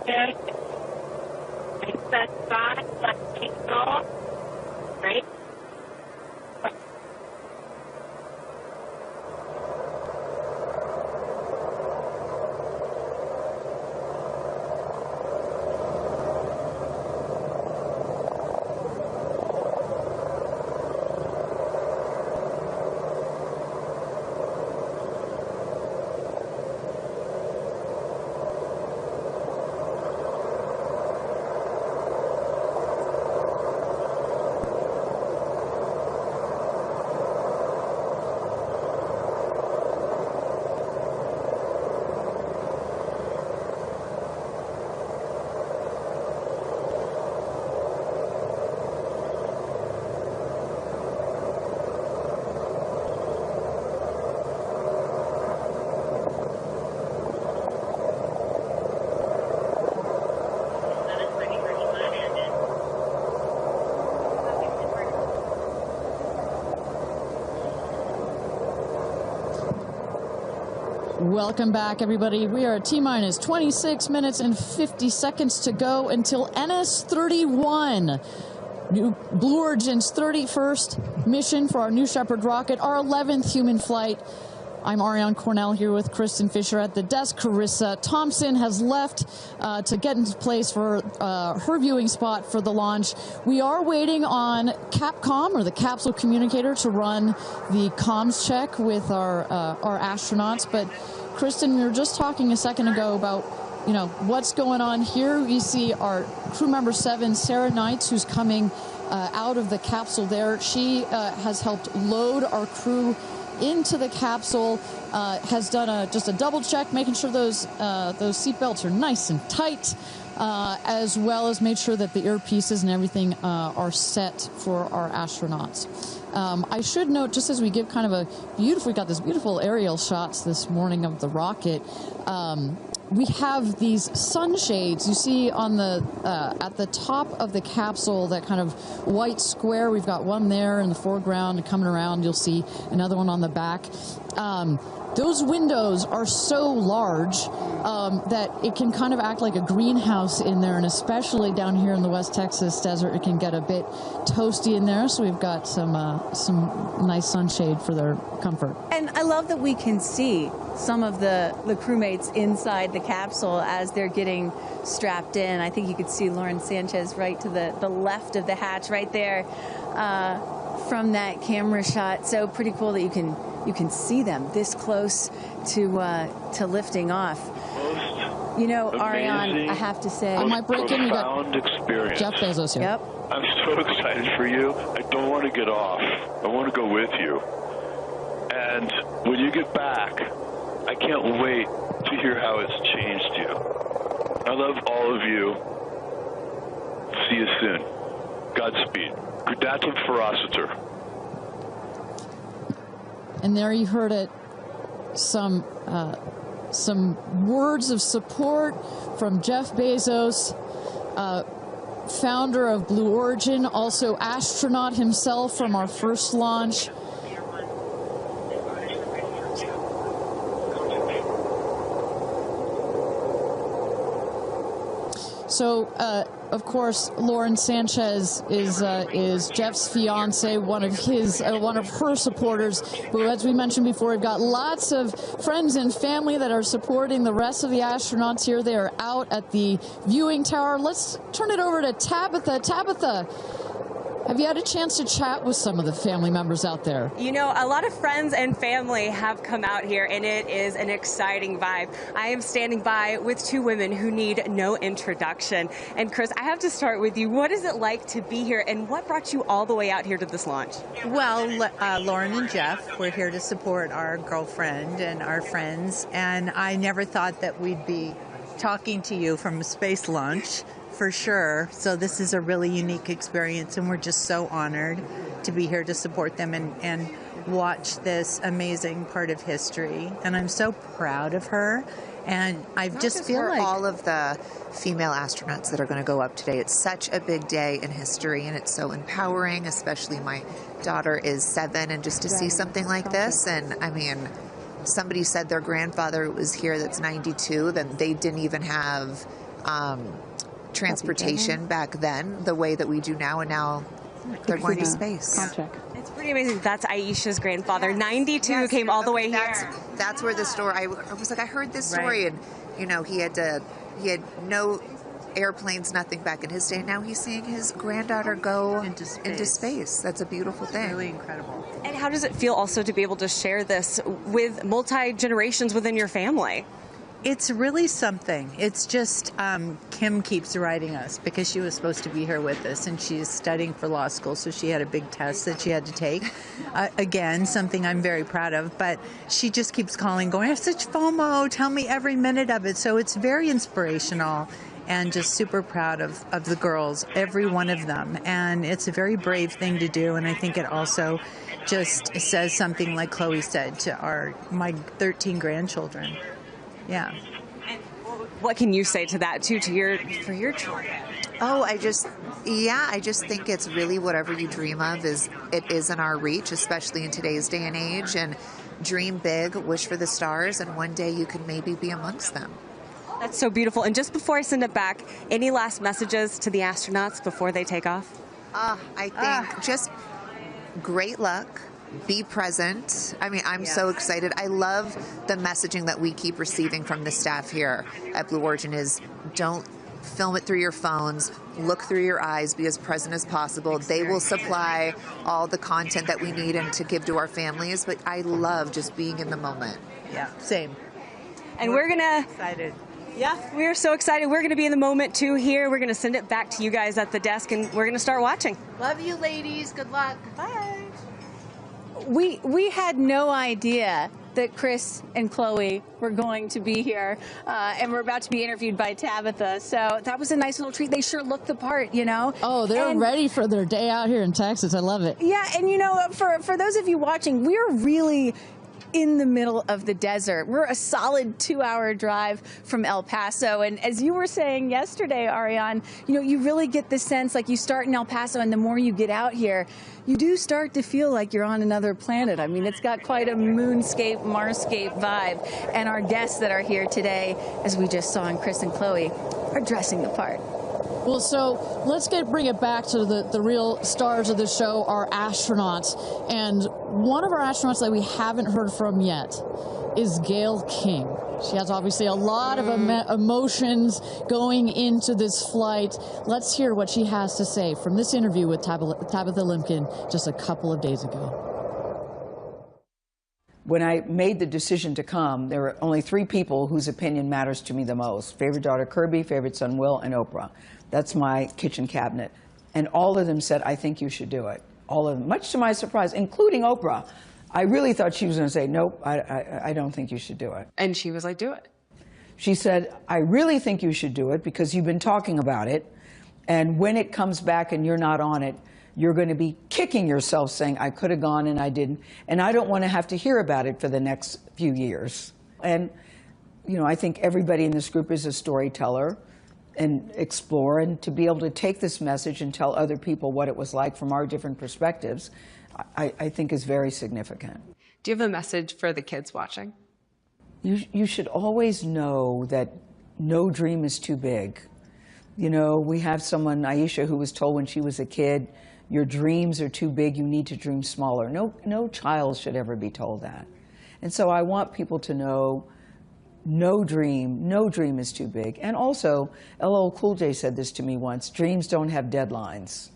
Sanchez. And set 5, let me go. Right? Welcome back, everybody. We are at T-minus 26 minutes and 50 seconds to go until NS-31. Blue Origin's 31st mission for our New Shepard rocket, our 11th human flight. I'm Ariane Cornell here with Kristen Fisher at the desk. Carissa Thompson has left to get into place for her viewing spot for the launch. We are waiting on Capcom, or the capsule communicator, to run the comms check with our astronauts. But Kristen, we were just talking a second ago about, you know, what's going on here. We see our crew member 7, Sarah Knights, who's coming out of the capsule there. She has helped load our crew into the capsule, has done just a double check, making sure those seatbelts are nice and tight, as well as made sure that the earpieces and everything are set for our astronauts. I should note, just as we give kind of a beautiful, we got this beautiful aerial shots this morning of the rocket. We have these sunshades you see on the at the top of the capsule, that kind of white square. We've got one there in the foreground, and coming around you'll see another one on the back. Those windows are so large that it can kind of act like a greenhouse in there, and especially down here in the West Texas desert, it can get a bit toasty in there. So we've got some nice sunshade for their comfort. And I love that we can see some of the crewmates inside the capsule as they're getting strapped in. I think you could see Lauren Sanchez right to the left of the hatch right there from that camera shot. So pretty cool that you can see them this close to lifting off. You know, Ariane, I have to say, I might break in. We got experience. Jeff Bezos here. Yep. I'm so excited for you. I don't want to get off. I want to go with you. And when you get back, I can't wait to hear how it's changed you. I love all of you. See you soon. Godspeed. Gradatum ferociter. And there you heard it. Some words of support from Jeff Bezos, founder of Blue Origin, also astronaut himself from our first launch. So, of course, Lauren Sanchez is Jeff's fiance, one of her supporters. But as we mentioned before, we've got lots of friends and family that are supporting the rest of the astronauts here. They are out at the viewing tower. Let's turn it over to Tabitha. Tabitha, have you had a chance to chat with some of the family members out there? You know, a lot of friends and family have come out here, and it is an exciting vibe. I am standing by with two women who need no introduction. And Chris, I have to start with you. What is it like to be here, and what brought you all the way out here to this launch? Well, Lauren and Jeff, we're here to support our girlfriend and our friends, and I never thought that we'd be talking to you from a space launch. For sure. So this is a really unique experience, and we're just so honored to be here to support them and watch this amazing part of history. And I'm so proud of her. And I just feel like all of the female astronauts that are going to go up today. It's such a big day in history, and it's so empowering, especially my daughter is 7, and just to see something like this. And I mean, somebody said their grandfather was here that's 92, then they didn't even have transportation back then the way that we do now, and now they're going to space. It's pretty amazing. That's Aisha's grandfather. 92 came all the way here. That's where the story. I was like, I heard this story, and you know, he had no airplanes, nothing back in his day. Now he's seeing his granddaughter go into space. That's a beautiful thing. Really incredible. And how does it feel also to be able to share this with multi-generations within your family? It's really something. It's just Kim keeps writing us because she was supposed to be here with us, and she's studying for law school, so she had a big test that she had to take. Again, something I'm very proud of, but she just keeps calling, going, I have such FOMO, tell me every minute of it. So it's very inspirational, and just super proud of the girls, every one of them. And it's a very brave thing to do, and I think it also just says something, like Chloe said, to my 13 grandchildren. Yeah. And what can you say to that too, for your children? Oh, I just think it's really whatever you dream of is in our reach, especially in today's day and age. And dream big, wish for the stars, and one day you can maybe be amongst them. That's so beautiful. And just before I send it back, any last messages to the astronauts before they take off? I think just great luck. Be present. I mean, I'm so excited. I love the messaging that we keep receiving from the staff here at Blue Origin is don't film it through your phones, look through your eyes, be as present as possible. They will supply all the content that we need and to give to our families, but I love just being in the moment. Yeah, same. And we're gonna... Excited. Yeah, we're so excited. We're gonna be in the moment too here. We're gonna send it back to you guys at the desk, and we're gonna start watching. Love you, ladies. Good luck. Bye. We had no idea that Chris and Chloe were going to be here, and we're about to be interviewed by Tabitha. So that was a nice little treat. They sure looked the part, you know. Oh, they're ready for their day out here in Texas. I love it. Yeah, and you know, for those of you watching, we're really in the middle of the desert. We're a solid 2-hour drive from El Paso. And as you were saying yesterday, Ariane, you know, you really get the sense like you start in El Paso, and the more you get out here, you do start to feel like you're on another planet. I mean, it's got quite a moonscape, Marscape vibe. And our guests that are here today, as we just saw in Chris and Chloe, are dressing the part. Well, so let's bring it back to the real stars of the show, our astronauts. And one of our astronauts that we haven't heard from yet is Gail King. She has obviously a lot of emotions going into this flight. Let's hear what she has to say from this interview with Tabitha Limkin just a couple of days ago. When I made the decision to come, there were only 3 people whose opinion matters to me the most. Favorite daughter Kirby, favorite son Will, and Oprah. That's my kitchen cabinet. And all of them said, I think you should do it. All of them, much to my surprise, including Oprah. I really thought she was going to say, nope, I don't think you should do it. And she was like, do it. She said, I really think you should do it because you've been talking about it. And when it comes back and you're not on it, you're going to be kicking yourself saying, I could have gone and I didn't. And I don't want to have to hear about it for the next few years. And, you know, I think everybody in this group is a storyteller and explore, and to be able to take this message and tell other people what it was like from our different perspectives, I think is very significant. Do you have a message for the kids watching? You should always know that no dream is too big. You know, we have someone, Aisha, who was told when she was a kid, your dreams are too big, you need to dream smaller. No child should ever be told that. And so I want people to know no dream is too big. And also, LL Cool J said this to me once, dreams don't have deadlines.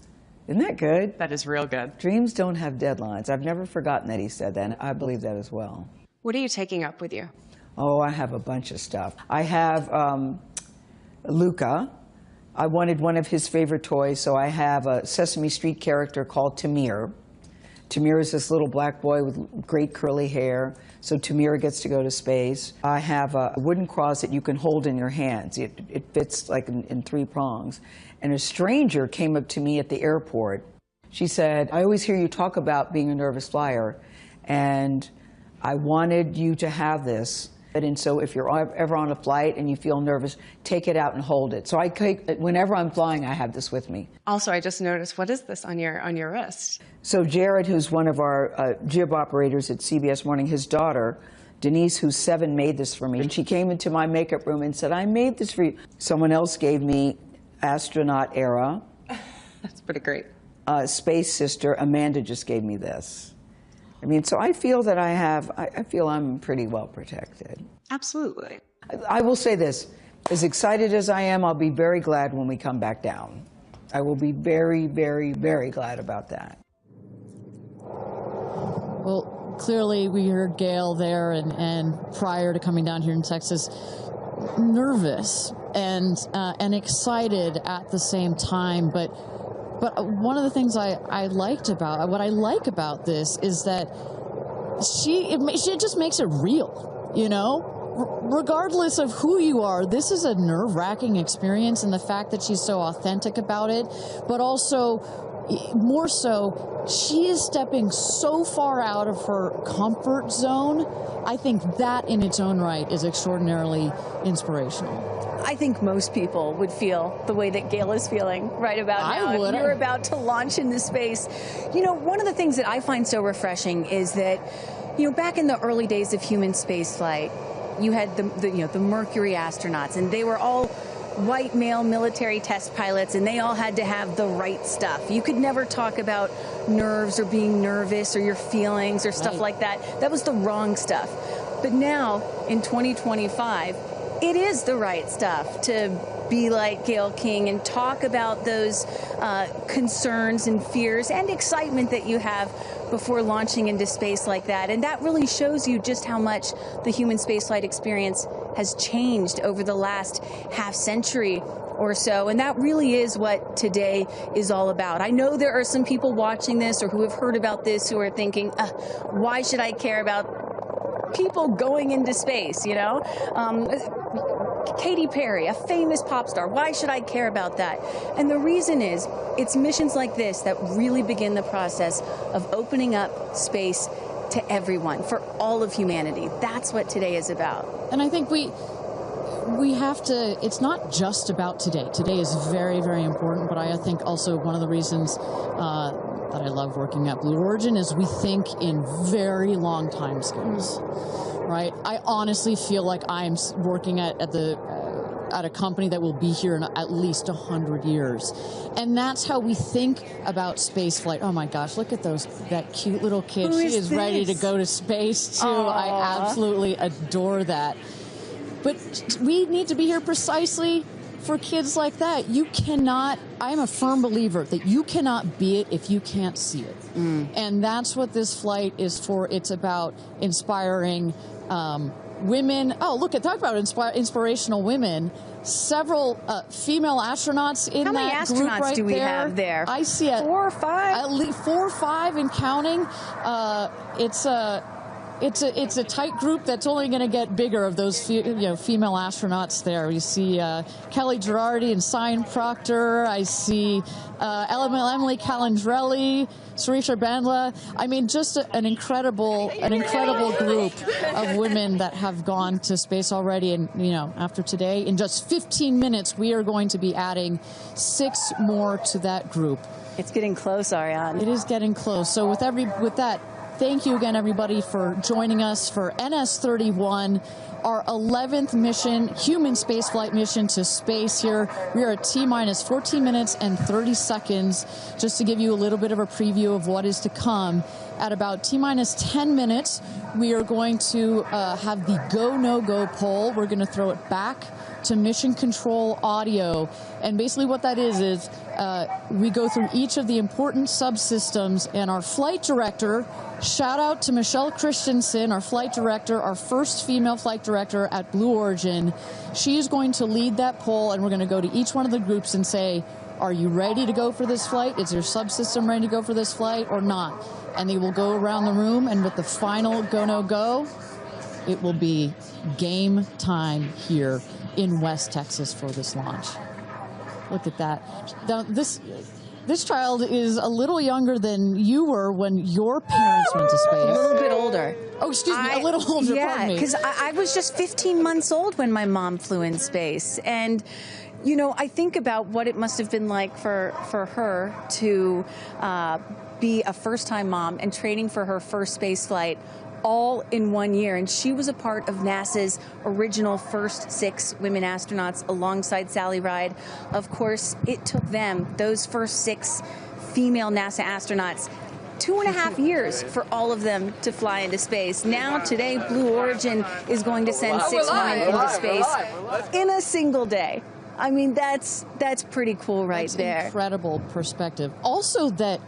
Isn't that good? That is real good. Dreams don't have deadlines. I've never forgotten that he said that, and I believe that as well. What are you taking up with you? Oh, I have a bunch of stuff. I have Luca. I wanted one of his favorite toys, so I have a Sesame Street character called Tamir. Tamir is this little black boy with great curly hair, so Tamir gets to go to space. I have a wooden cross that you can hold in your hands. It fits like in 3 prongs. And a stranger came up to me at the airport. She said, I always hear you talk about being a nervous flyer, and I wanted you to have this. And so if you're ever on a flight and you feel nervous, take it out and hold it. So whenever I'm flying, I have this with me. Also, I just noticed, what is this on your wrist? So Jared, who's one of our jib operators at CBS Morning, his daughter Denise, who's 7, made this for me. And she came into my makeup room and said, I made this for you. Someone else gave me Astronaut Era. That's pretty great. Space Sister. Amanda just gave me this. I mean, so I feel that I feel I'm pretty well protected. Absolutely. I will say this, as excited as I am, I'll be very glad when we come back down. I will be very, very, very glad about that. Well, clearly we heard Gail there, and prior to coming down here in Texas, nervous and excited at the same time. But one of the things I like about this is that she just makes it real, you know? Regardless of who you are, this is a nerve-wracking experience, and the fact that she's so authentic about it, but also, more so, she is stepping so far out of her comfort zone. I think that in its own right is extraordinarily inspirational. I think most people would feel the way that Gail is feeling right about now. I would. If you're about to launch into space. You know, one of the things that I find so refreshing is that, you know, back in the early days of human spaceflight, you had the Mercury astronauts, and they were all white male military test pilots, and they all had to have the right stuff. You could never talk about nerves or being nervous or your feelings or stuff like that. That was the wrong stuff. But now, in 2025, it is the right stuff to be like Gail King and talk about those concerns and fears and excitement that you have before launching into space like that. And that really shows you just how much the human spaceflight experience has changed over the last half century or so. And that really is what today is all about. I know there are some people watching this or who have heard about this who are thinking, why should I care about people going into space, you know? Katy Perry, a famous pop star. Why should I care about that? And the reason is, it's missions like this that really begin the process of opening up space to everyone, for all of humanity. That's what today is about. And I think we have to, it's not just about today. Today is very, very important, but I think also one of the reasons that I love working at Blue Origin is we think in very long time scales. Right? I honestly feel like I'm working at a company that will be here in at least 100 years. And that's how we think about spaceflight. Oh my gosh, look at that cute little kid. She is ready to go to space too. Aww. I absolutely adore that. But we need to be here precisely for kids like that. You cannot, I'm a firm believer that you cannot be it if you can't see it. And that's what this flight is for. It's about inspiring women. Oh, look at, talk about inspirational women. Several female astronauts in that group right there. How many astronauts do we have there? I see 4 or 5? At least 4 or 5 and counting. It's a tight group that's only going to get bigger of those female astronauts there. You see Kelly Girardi and Cyan Proctor. I see Emily Calandrelli, Sarisha Bandla. I mean, just an incredible group of women that have gone to space already. And after today, in just 15 minutes, we are going to be adding 6 more to that group. It's getting close, Ariane. It is getting close. So with that. Thank you again, everybody, for joining us for NS-31, our 11th mission, human spaceflight mission to space here. We are at T-minus 14 minutes and 30 seconds, just to give you a little bit of a preview of what is to come. At about T-minus 10 minutes, we are going to have the go, no-go poll. We're going to throw it back to mission control audio. And basically what that is we go through each of the important subsystems, and our flight director, shout out to Michelle Christensen, our flight director, our first female flight director at Blue Origin. She is going to lead that poll, and we're going to go to each one of the groups and say, are you ready to go for this flight? Is your subsystem ready to go for this flight or not? And they will go around the room, and with the final go, no go, it will be game time here in West Texas for this launch. Look at that. Now, this child is a little younger than you were when your parents went to space. A little bit older. Oh, excuse me, a little older, pardon me. Yeah, because I was just 15 months old when my mom flew in space. And, I think about what it must have been like for her to be a first-time mom and training for her first space flight all in 1 year. And she was a part of NASA's original first 6 women astronauts alongside Sally Ride. Of course, it took them, those first 6 female NASA astronauts, 2.5 years for all of them to fly into space. Now, today, Blue Origin is going to send 6 women into space in a single day. I mean, that's pretty cool right there. Incredible perspective. Also, that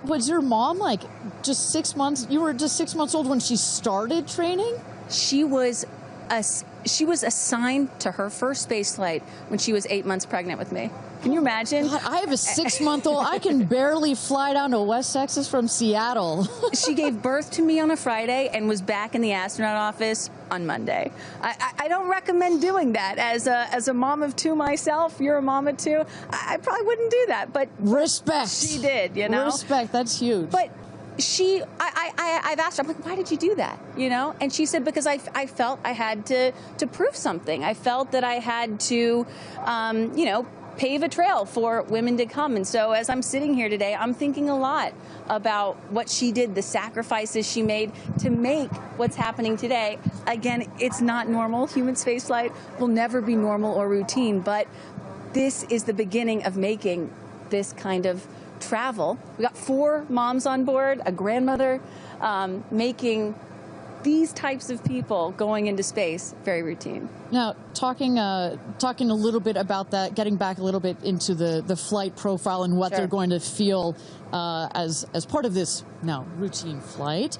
was your mom like just 6 months? You were just 6 months old when she started training? She was assigned to her first space flight when she was 8 months pregnant with me. Can you imagine? God, I have a 6-month-old. I can barely fly down to West Texas from Seattle. She gave birth to me on a Friday and was back in the astronaut office on Monday. I don't recommend doing that. As a mom of 2 myself, you're a mom of 2, I probably wouldn't do that. But respect. She did, you know? Respect, that's huge. But I've asked her, I'm like, why did you do that? You know? And she said, because I felt I had to prove something. I felt that I had to, you know, pave a trail for women to come. And so as I'm sitting here today, I'm thinking a lot about what she did, the sacrifices she made to make what's happening today. Again, it's not normal. Human spaceflight will never be normal or routine, but this is the beginning of making this kind of travel. We got 4 moms on board, a grandmother, making these types of people going into space very routine. Now, talking a little bit about that, getting back a little bit into the flight profile and what they're going to feel as part of this now routine flight.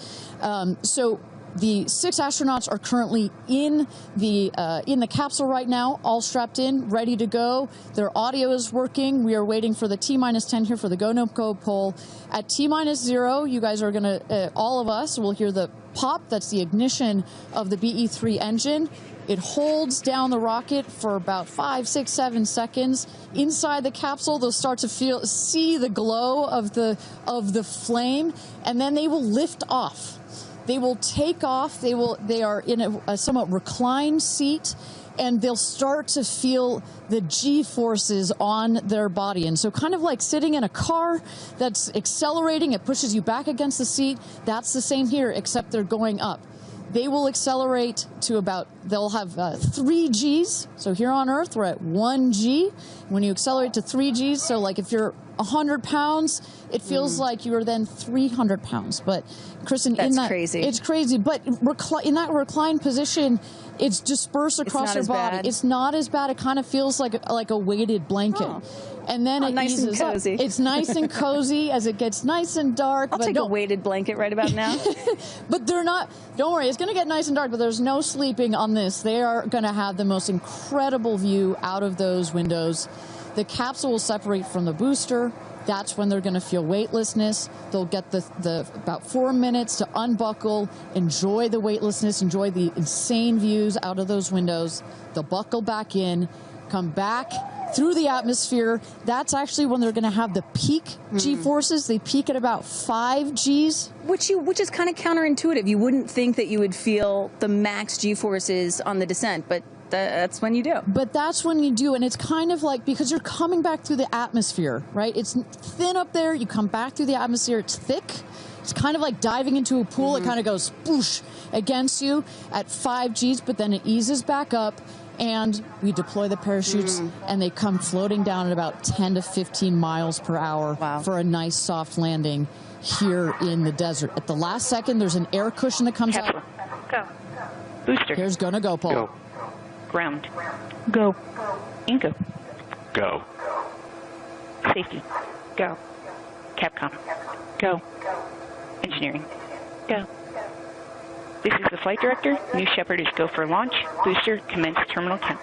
So the 6 astronauts are currently in the capsule right now, all strapped in, ready to go. Their audio is working. We are waiting for the T-10 here for the go, no go poll. At T-0, you guys are going to, all of us will hear the pop. That's the ignition of the BE-3 engine. It holds down the rocket for about 5, 6, 7 seconds. Inside the capsule, they'll start to see the glow of the flame, and then they will lift off. They will take off. They are in a somewhat reclined seat, and they'll start to feel the G-forces on their body. And so kind of like sitting in a car that's accelerating, it pushes you back against the seat. That's the same here, except they're going up. They will accelerate to they'll have 3 Gs. So here on Earth, we're at 1 G. When you accelerate to 3 Gs, so like if you're 100 pounds, it feels like you are then 300 pounds. But Kristen, crazy. It's crazy. But in that reclined position, it's dispersed across your body. Bad. It's not as bad. It kind of feels like a weighted blanket. Oh. And then it nice eases and cozy. up. It's nice and cozy as it gets nice and dark. I'll take a weighted blanket right about now. But they're not, don't worry, it's going to get nice and dark, but there's no sleeping on this. They are going to have the most incredible view out of those windows. The capsule will separate from the booster. That's when they're going to feel weightlessness. They'll get the about 4 minutes to unbuckle, enjoy the weightlessness, enjoy the insane views out of those windows. They'll buckle back in, come back through the atmosphere. That's actually when they're going to have the peak G-forces. They peak at about 5 Gs. Which is kind of counterintuitive. You wouldn't think that you would feel the max G-forces on the descent, but that's when you do. But that's when you do, and it's kind of like, because you're coming back through the atmosphere, right? It's thin up there, you come back through the atmosphere, it's thick. It's kind of like diving into a pool. It kind of goes boosh against you at 5 Gs, but then it eases back up, and we deploy the parachutes, and they come floating down at about 10 to 15 miles per hour for a nice soft landing here in the desert. At the last second, there's an air cushion that comes out. Go. Booster. Here's gonna go, Paul. Go. Ground. Go. Inco. Go. Safety. Go. Capcom. Go. Engineering. Go. This is the flight director. New Shepard is go for launch. Booster, commence terminal count.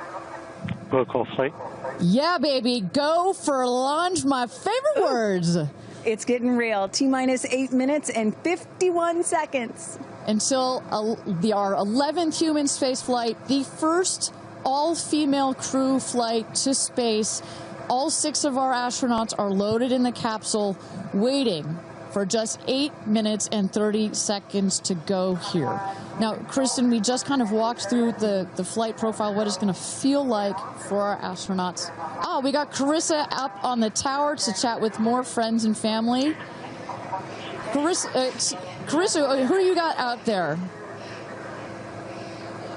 Protocol flight. Yeah, baby. Go for launch. My favorite words. It's getting real. T-minus 8 minutes and 51 seconds. Until our 11th human space flight, the first all-female crew flight to space. All 6 of our astronauts are loaded in the capsule, waiting for just 8 minutes and 30 seconds to go here. Now, Kristen, we just kind of walked through the flight profile, what it's going to feel like for our astronauts. Oh, we got Carissa up on the tower to chat with more friends and family. Carissa, Carissa, who you got out there?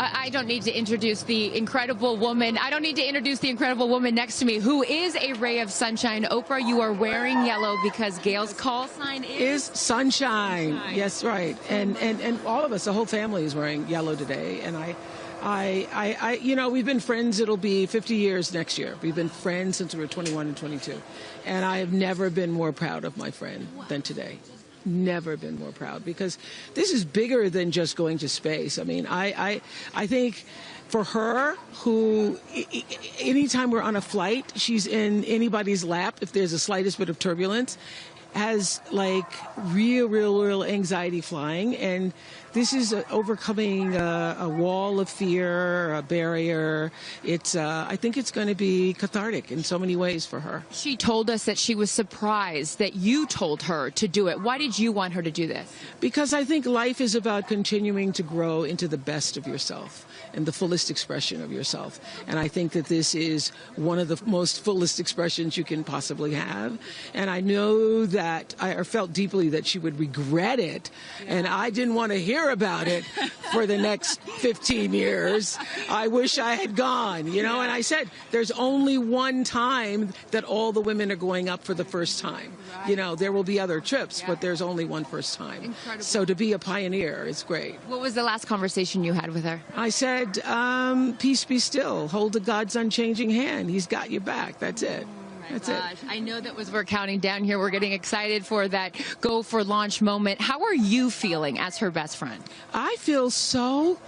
I don't need to introduce the incredible woman. I don't need to introduce the incredible woman next to me, who is a ray of sunshine. Oprah, you are wearing yellow because Gail's call sign is sunshine. Yes, right. And all of us, the whole family is wearing yellow today. And I you know, we've been friends. It'll be 50 years next year. We've been friends since we were 21 and 22. And I have never been more proud of my friend than today. Never been more proud, because this is bigger than just going to space. I mean, I think for her, who anytime we're on a flight, she's in anybody's lap if there's the slightest bit of turbulence, has like real anxiety flying, and this is overcoming a wall of fear, a barrier. It's I think it's going to be cathartic in so many ways for her. She told us that she was surprised that you told her to do it. Why did you want her to do this? Because I think life is about continuing to grow into the best of yourself and the fullest expression of yourself. And I think that this is one of the most fullest expressions you can possibly have. And I know that I felt deeply that she would regret it. And I didn't want to hear about it for the next 15 years. I wish I had gone, you know. And I said, there's only one time that all the women are going up for the first time. You know, there will be other trips, but there's only one first time. Incredible. So to be a pioneer is great. What was the last conversation you had with her? I said, peace be still. Hold the God's unchanging hand. He's got your back. That's it. That's it. I know that as we're counting down here, we're getting excited for that go for launch moment. How are you feeling as her best friend? I feel so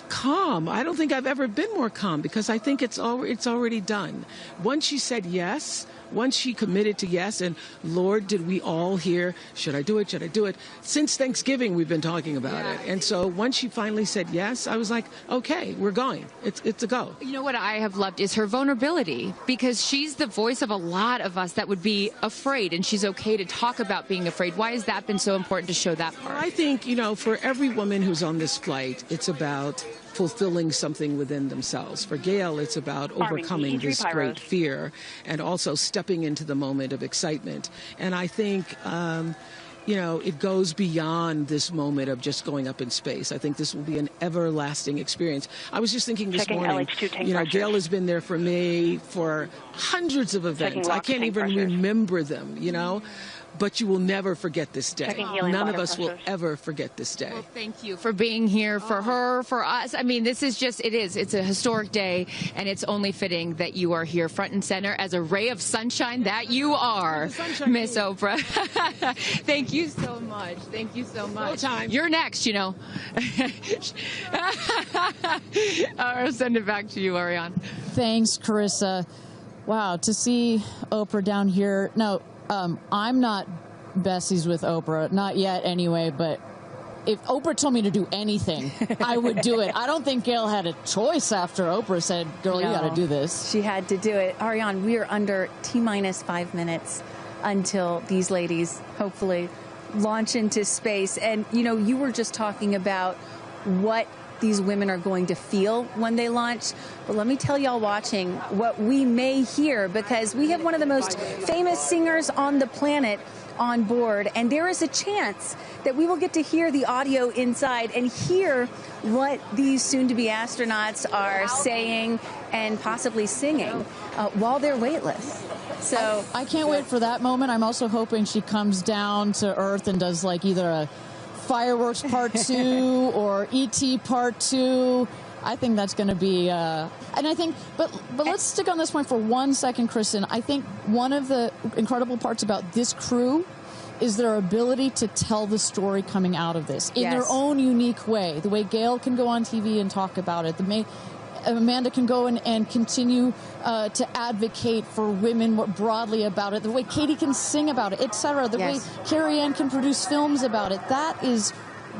calm. I don't think I've ever been more calm, because I think it's already done. Once she said yes, once she committed to yes, and Lord, did we all hear, should I do it, should I do it? Since Thanksgiving, we've been talking about it. And so once she finally said yes, I was like, okay, we're going. It's a go. You know what I have loved is her vulnerability, because she's the voice of a lot of us that would be afraid, and she's okay to talk about being afraid. Why has that been so important to show that part? Well, I think, you know, for every woman who's on this flight, it's about fulfilling something within themselves. For Gail, it's about overcoming this great fear and also stepping into the moment of excitement. And I think, you know, it goes beyond this moment of just going up in space. I think this will be an everlasting experience. I was just thinking this morning, you know, Gail has been there for me for hundreds of events. I can't even remember them, you know. But you will never forget this day. None of us will ever forget this day. Well, thank you for being here, for her, for us. I mean, this is just, it's a historic day, and it's only fitting that you are here front and center as a ray of sunshine that you are, Miss Oprah. Thank you so much. Thank you so much. You're next, you know. I'll send it back to you, Ariane. Thanks, Carissa. Wow, to see Oprah down here. No, I'm not besties with Oprah, not yet anyway, but if Oprah told me to do anything, I would do it. I don't think Gail had a choice after Oprah said, girl, you got to do this. She had to do it. Ariane, we are under T-minus 5 minutes until these ladies hopefully launch into space. And, you know, you were just talking about what these women are going to feel when they launch. But let me tell y'all watching what we may hear, because we have one of the most famous singers on the planet on board, and there is a chance that we will get to hear the audio inside and hear what these soon-to-be astronauts are saying and possibly singing while they're weightless. So I can't wait for that moment. I'm also hoping she comes down to Earth and does like either a Fireworks Part 2 or E.T. Part 2. I think that's going to be, and I think, but let's stick on this point for 1 second, Kristen. I think one of the incredible parts about this crew is their ability to tell the story coming out of this in their own unique way. The way Gail can go on TV and talk about it. Amanda can go and continue to advocate for women more broadly about it. The way Katy can sing about it, etc. The way Carrie Ann can produce films about it. That is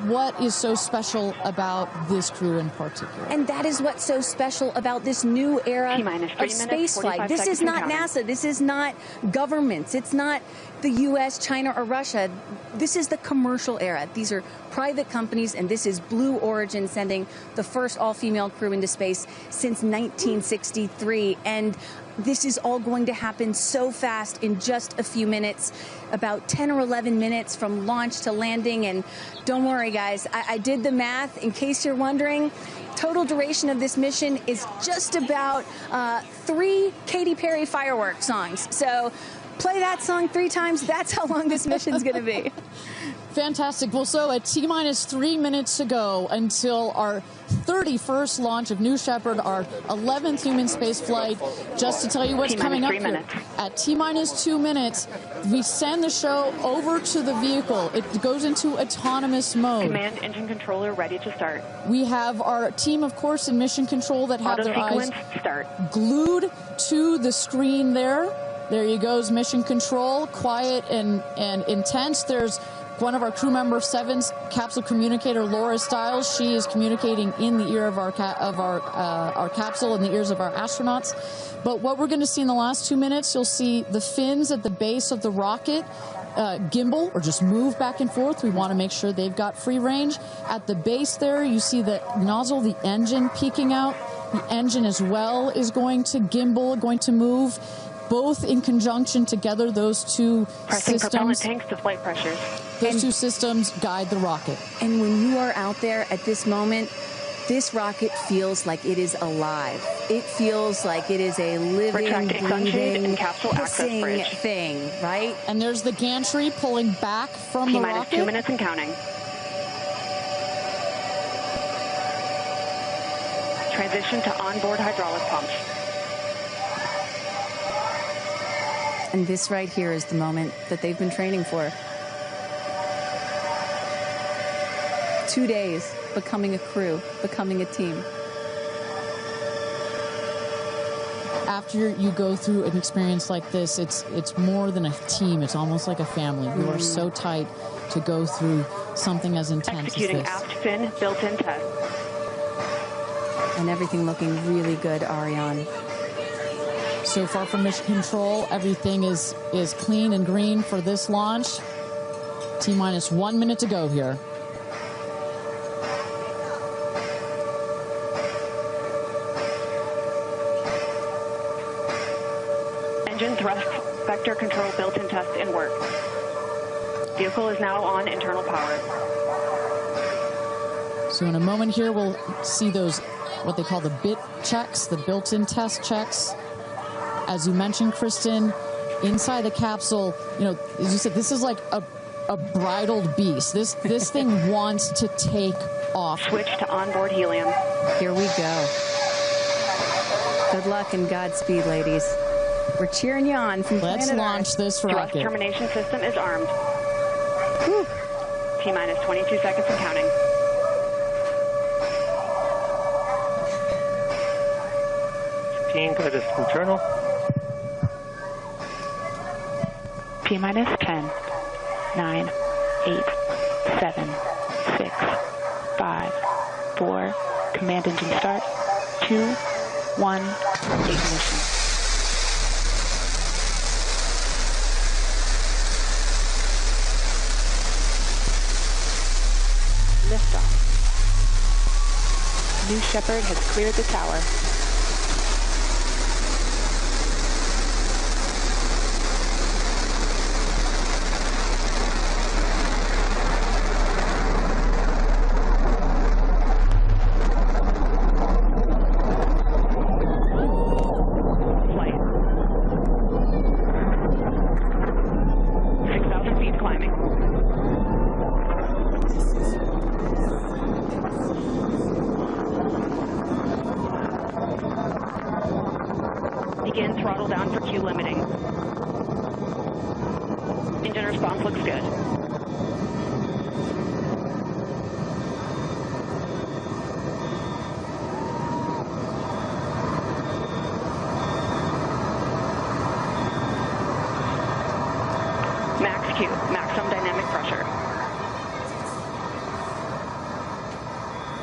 what is so special about this crew in particular. And that is what's so special about this new era of spaceflight. This is not NASA. This is not governments. It's not the U.S., China, or Russia. This is the commercial era. These are private companies, and this is Blue Origin sending the first all-female crew into space since 1963. And this is all going to happen so fast in just a few minutes, about 10 or 11 minutes from launch to landing. And don't worry, guys, I did the math. In case you're wondering, total duration of this mission is just about 3 Katy Perry fireworks songs. So play that song 3 times. That's how long this mission's going to be. Fantastic. Well, so at T-minus 3 minutes to go until our 31st launch of New Shepard, our 11th human space flight. Just to tell you what's coming up here. At T-minus 2 minutes, we send the show over to the vehicle. It goes into autonomous mode. Command engine controller ready to start. We have our team, of course, in mission control that have their eyes glued to the screen there. There you goes, mission control, quiet and intense. There's one of our crew member 7's capsule communicator, Laura Stiles. She is communicating in the ear of our capsule, in the ears of our astronauts. But what we're going to see in the last 2 minutes, you'll see the fins at the base of the rocket gimbal or just move back and forth. We want to make sure they've got free range. At the base there, you see the nozzle, the engine peeking out. The engine as well is going to gimbal, going to move. Both in conjunction together, those two Pressing propellant systems. tanks to flight pressures. Those two systems guide the rocket. And when you are out there at this moment, this rocket feels like it is alive. It feels like it is a living, breathing, hissing thing, right? And there's the gantry pulling back from the rocket. 2 minutes and counting. Transition to onboard hydraulic pumps. And this right here is the moment that they've been training for. 2 days, becoming a crew, becoming a team. After you go through an experience like this, it's more than a team. It's almost like a family. You are so tight to go through something as intense Executing as this. aft fin built-in test. And everything looking really good, Ariane. So far from mission control, everything is clean and green for this launch. T-minus 1 minute to go here. Engine thrust vector control built-in test in work. Vehicle is now on internal power. So in a moment here, we'll see those, what they call the bit checks, the built-in test checks. As you mentioned, Kristen, inside the capsule, you know, as you said, this is like a bridled beast. This thing wants to take off. Switch to onboard helium. Here we go. Good luck and Godspeed, ladies. We're cheering you on from Let's planet launch Earth. this rocket. Thrust termination system is armed. Whew. T-minus 22 seconds and counting. Go to internal. T-minus 10, 9, 8, 7, 6, 5, 4, command engine start, 2, 1, ignition. Liftoff. New Shepard has cleared the tower. Begin throttle down for Q limiting. Engine response looks good. Max Q, maximum dynamic pressure.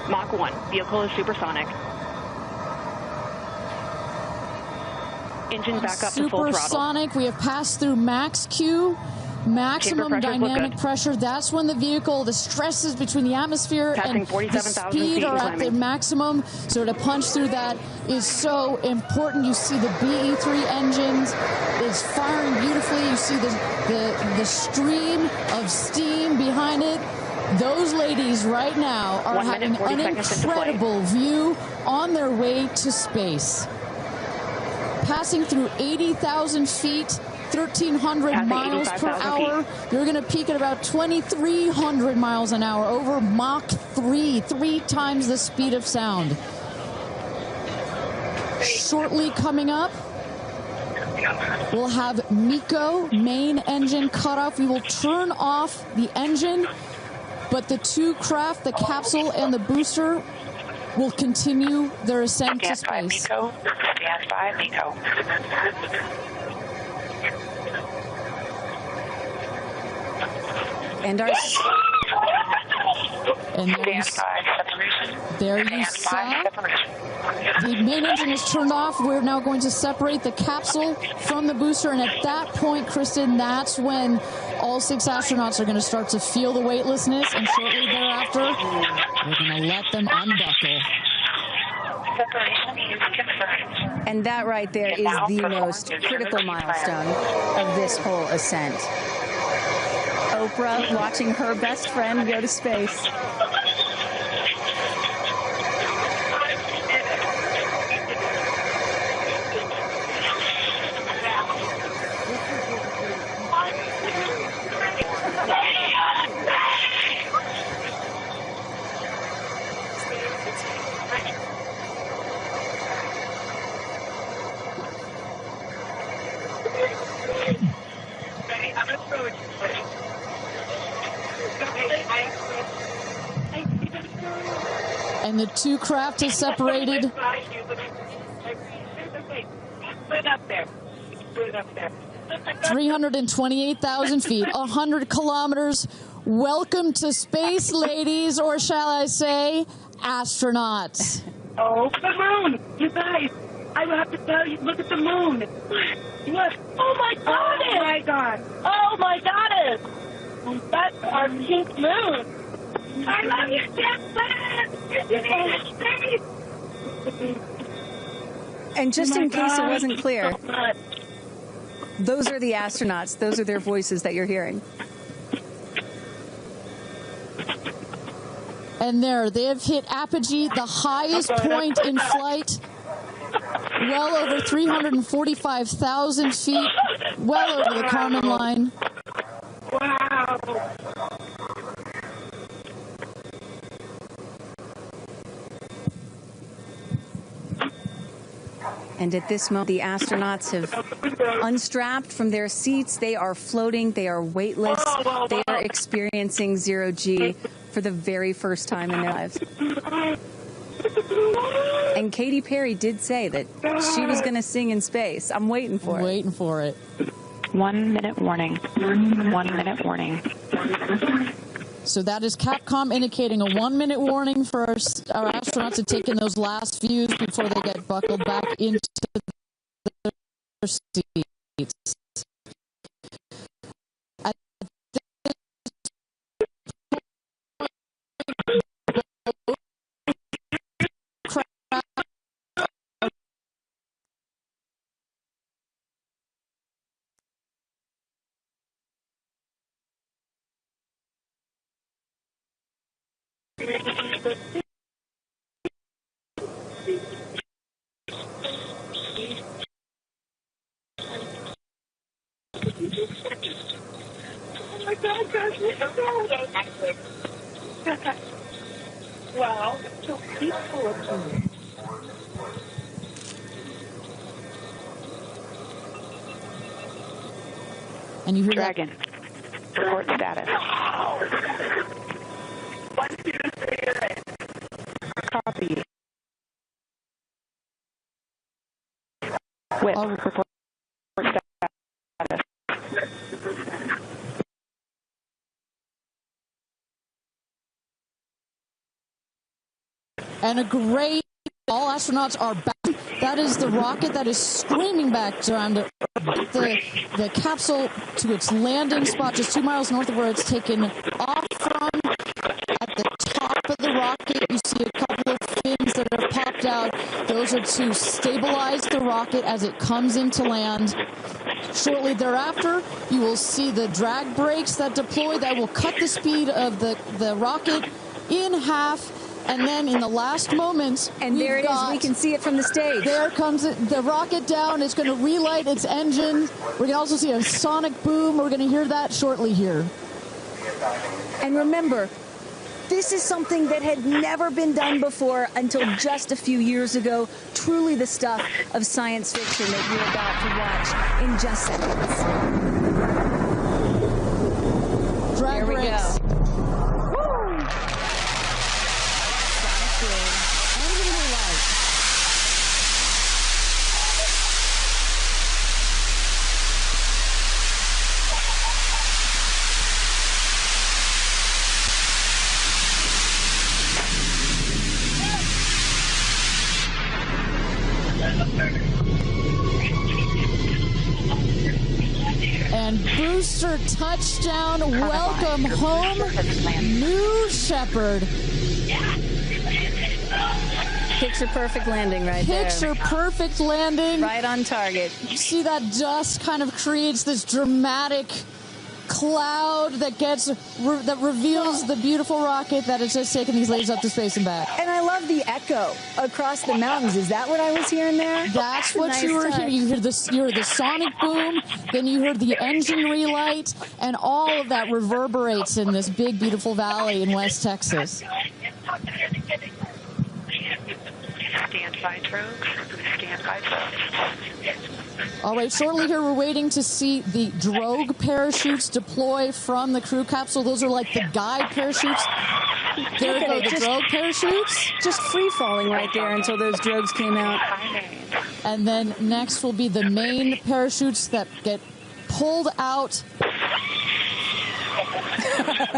Mach 1, vehicle is supersonic. Engine back up to full throttle. Supersonic, we have passed through max Q. maximum dynamic pressure. That's when the vehicle, the stresses between the atmosphere and the speed are at their maximum. So to punch through that is so important. You see the BE3 engines is firing beautifully. You see the stream of steam behind it. Those ladies right now are having an incredible view on their way to space. Passing through 80,000 feet, 1,300 miles per hour. They're going to peak at about 2,300 miles an hour over Mach 3, 3 times the speed of sound. Shortly coming up, we'll have MECO, main engine cutoff. We will turn off the engine, but the two craft, the capsule and the booster, will continue their ascent to space. Stand by, MECO. And our... And there you saw the main engine is turned off. We're now going to separate the capsule from the booster, and at that point, Kristen, that's when all 6 astronauts are going to start to feel the weightlessness, and shortly thereafter, we're going to let them unbuckle. And that right there is the most critical milestone of this whole ascent. Oprah watching her best friend go to space. And the two craft is separated. Put it up there. 328,000 feet, 100 kilometers. Welcome to space, ladies, or shall I say, astronauts. Oh, the moon! You guys, I will have to tell you, look at the moon. Look. Oh, my God. Oh, my God. Oh, my goddess. That's our pink moon. I love you, Jeff. And just in case it wasn't clear, those are the astronauts. Those are their voices that you're hearing. And there, they have hit apogee, the highest point in flight, well over 345,000 feet, well over the Kármán line. Wow. And at this moment, the astronauts have unstrapped from their seats. They are floating. They are weightless. They are experiencing zero-G for the very first time in their lives. And Katy Perry did say that she was going to sing in space. I'm waiting for it. Waiting for it. 1 minute warning. 1 minute warning. So that is Capcom indicating a 1 minute warning for our astronauts to take in those last views before they get buckled back into their seats. Wow, so peaceful. And you hear Dragon. Report status. 1, 2, 3, copy. With report status. And a great, all astronauts are back. That is the rocket that is screaming back down to the capsule to its landing spot just 2 miles north of where it's taken off from. At the top of the rocket, you see a couple of fins that have popped out. Those are to stabilize the rocket as it comes into land. Shortly thereafter, you will see the drag brakes that deploy that will cut the speed of the rocket in half. And then in the last moments, and there it is. We can see it from the stage. There comes the rocket down. It's going to relight its engine. We're going to also see a sonic boom. We're going to hear that shortly here. And remember, this is something that had never been done before until just a few years ago. Truly the stuff of science fiction that you're about to watch in just seconds. Drag brakes. And booster touchdown, welcome home, New Shepard. Picture perfect landing right there. Picture perfect landing. Right on target. You see that dust kind of creates this dramatic cloud that reveals the beautiful rocket that has just taken these ladies up to space and back. And I love the echo across the mountains. Is that what I was hearing there? That's what you were hearing. You heard the sonic boom, then you heard the engine relight, and all of that reverberates in this big, beautiful valley in West Texas. Stand by, drogues. Stand by, drogues. All right, shortly here, we're waiting to see the drogue parachutes deploy from the crew capsule. Those are like the guide parachutes. There go the drogue parachutes. Just free-falling right there until those drogues came out. And then next will be the main parachutes that get pulled out.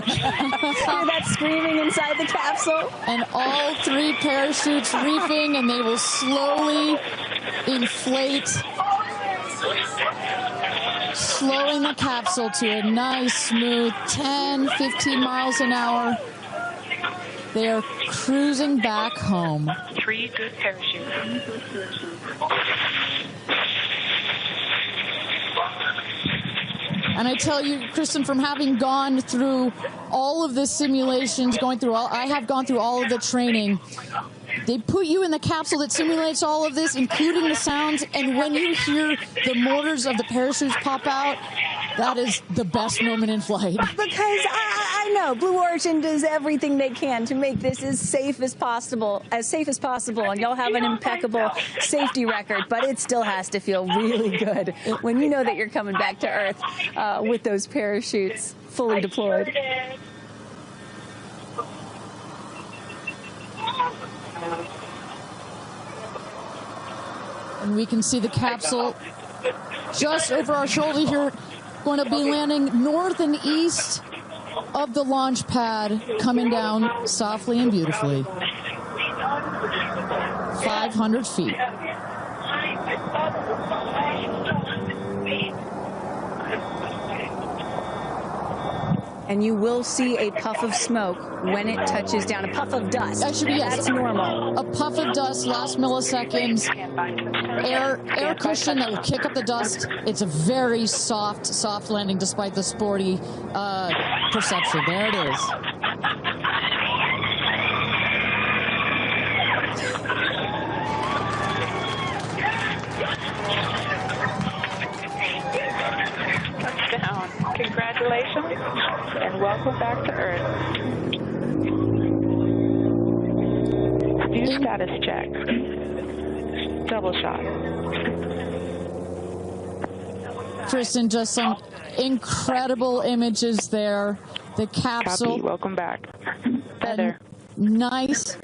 Hear that screaming inside the capsule? And all 3 parachutes reefing, and they will slowly inflate, slowing the capsule to a nice, smooth 10, 15 miles an hour. They are cruising back home. 3 good parachutes. And I tell you, Kristen, from having gone through all of the simulations, I have gone through all of the training. They put you in the capsule that simulates all of this, including the sounds, and when you hear the motors of the parachutes pop out, that is the best moment in flight. Because I know Blue Origin does everything they can to make this as safe as possible, and y'all have an impeccable safety record, but it still has to feel really good when you know that you're coming back to Earth with those parachutes fully deployed. And we can see the capsule just over our shoulder here, going to be landing north and east of the launch pad, coming down softly and beautifully. 500 feet. And you will see a puff of smoke when it touches down. A puff of dust. Actually, yes. That's normal. A puff of dust, last milliseconds. Air cushion that will kick up the dust. It's a very soft landing despite the sporty perception. There it is. Touchdown. Congratulations and welcome back to Earth. Do status check. Double shot. Kristen, just some incredible images there. The capsule. Copy. Welcome back. Feather. Nice.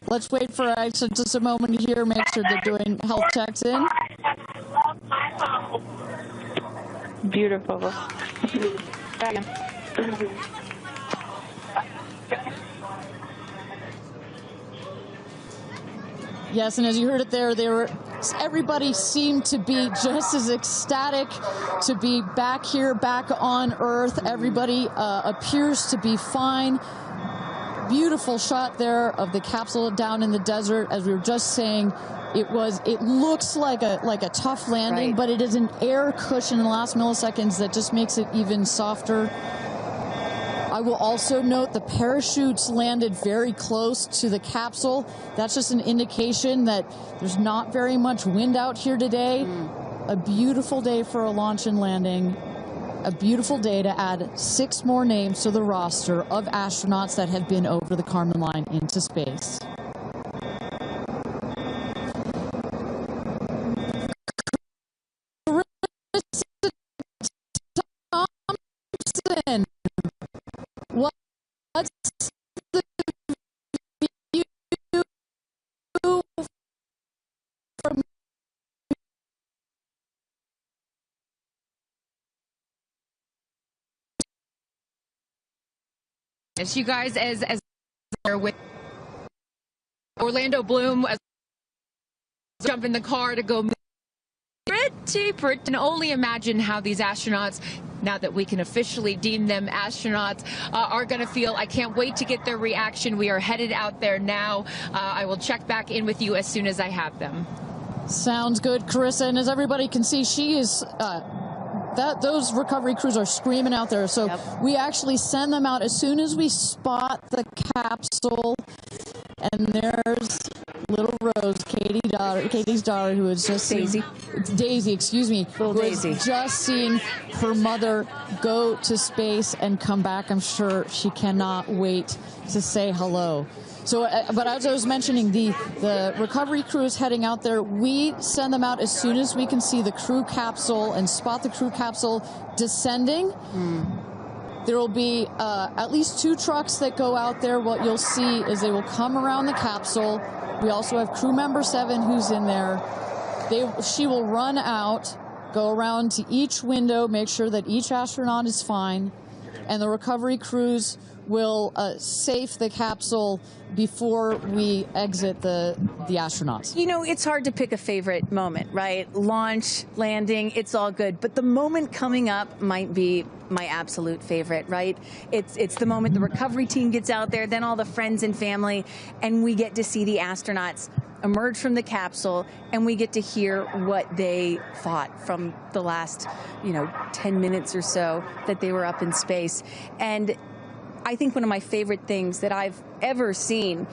Let's wait for just a moment here. Make sure they're doing health checks in. Beautiful. Yes, and as you heard it there, they were Everybody seemed to be just as ecstatic to be back here, back on Earth. Everybody appears to be fine. Beautiful shot there of the capsule down in the desert. As we were just saying, it looks like a tough landing, Right. but it is an air cushion in the last milliseconds that just makes it even softer. I will also note the parachutes landed very close to the capsule. That's just an indication that there's not very much wind out here today. A beautiful day for a launch and landing. A beautiful day to add 6 more names to the roster of astronauts that have been over the Kármán line into space. Thompson, what's the view from As you guys, as with Orlando Bloom, jump in the car to go. Pretty, and only imagine how these astronauts, now that we can officially deem them astronauts, are going to feel. I can't wait to get their reaction. We are headed out there now. I will check back in with you as soon as I have them. Sounds good, Carissa. And as everybody can see, she is those recovery crews are screaming out there. So we actually send them out as soon as we spot the capsule. And there's little Rose, Katie's daughter, who is just Daisy, excuse me, who is just seeing her mother go to space and come back. I'm sure she cannot wait to say hello. So, but as I was mentioning, the recovery crew is heading out there. We send them out as soon as we can see the crew capsule and spot the crew capsule descending. There will be at least 2 trucks that go out there. What you'll see is they will come around the capsule. We also have crew member 7 who's in there. She will run out, go around to each window, make sure that each astronaut is fine, and the recovery crews will safe the capsule before we exit the astronauts. You know, it's hard to pick a favorite moment, right? Launch, landing, it's all good. But the moment coming up might be my absolute favorite, right? It's the moment the recovery team gets out there, then all the friends and family, and we get to see the astronauts emerge from the capsule, and we get to hear what they thought from the last, 10 minutes or so that they were up in space. And I think one of my favorite things that I've ever seen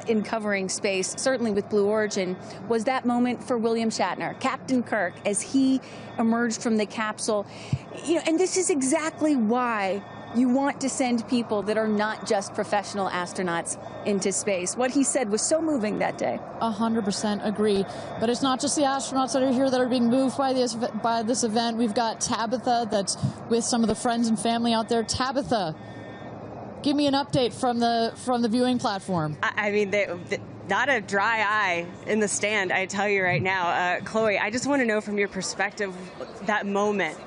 in covering space, certainly with Blue Origin, was that moment for William Shatner, Captain Kirk, as he emerged from the capsule. And this is exactly why you want to send people that are not just professional astronauts into space. What he said was so moving that day. 100% agree. But it's not just the astronauts that are here that are being moved by this event. We've got Tabitha that's with some of the friends and family out there. Tabitha, give me an update from the viewing platform. I mean, not a dry eye in the stand, I tell you right now. Chloe, I just want to know from your perspective, that moment,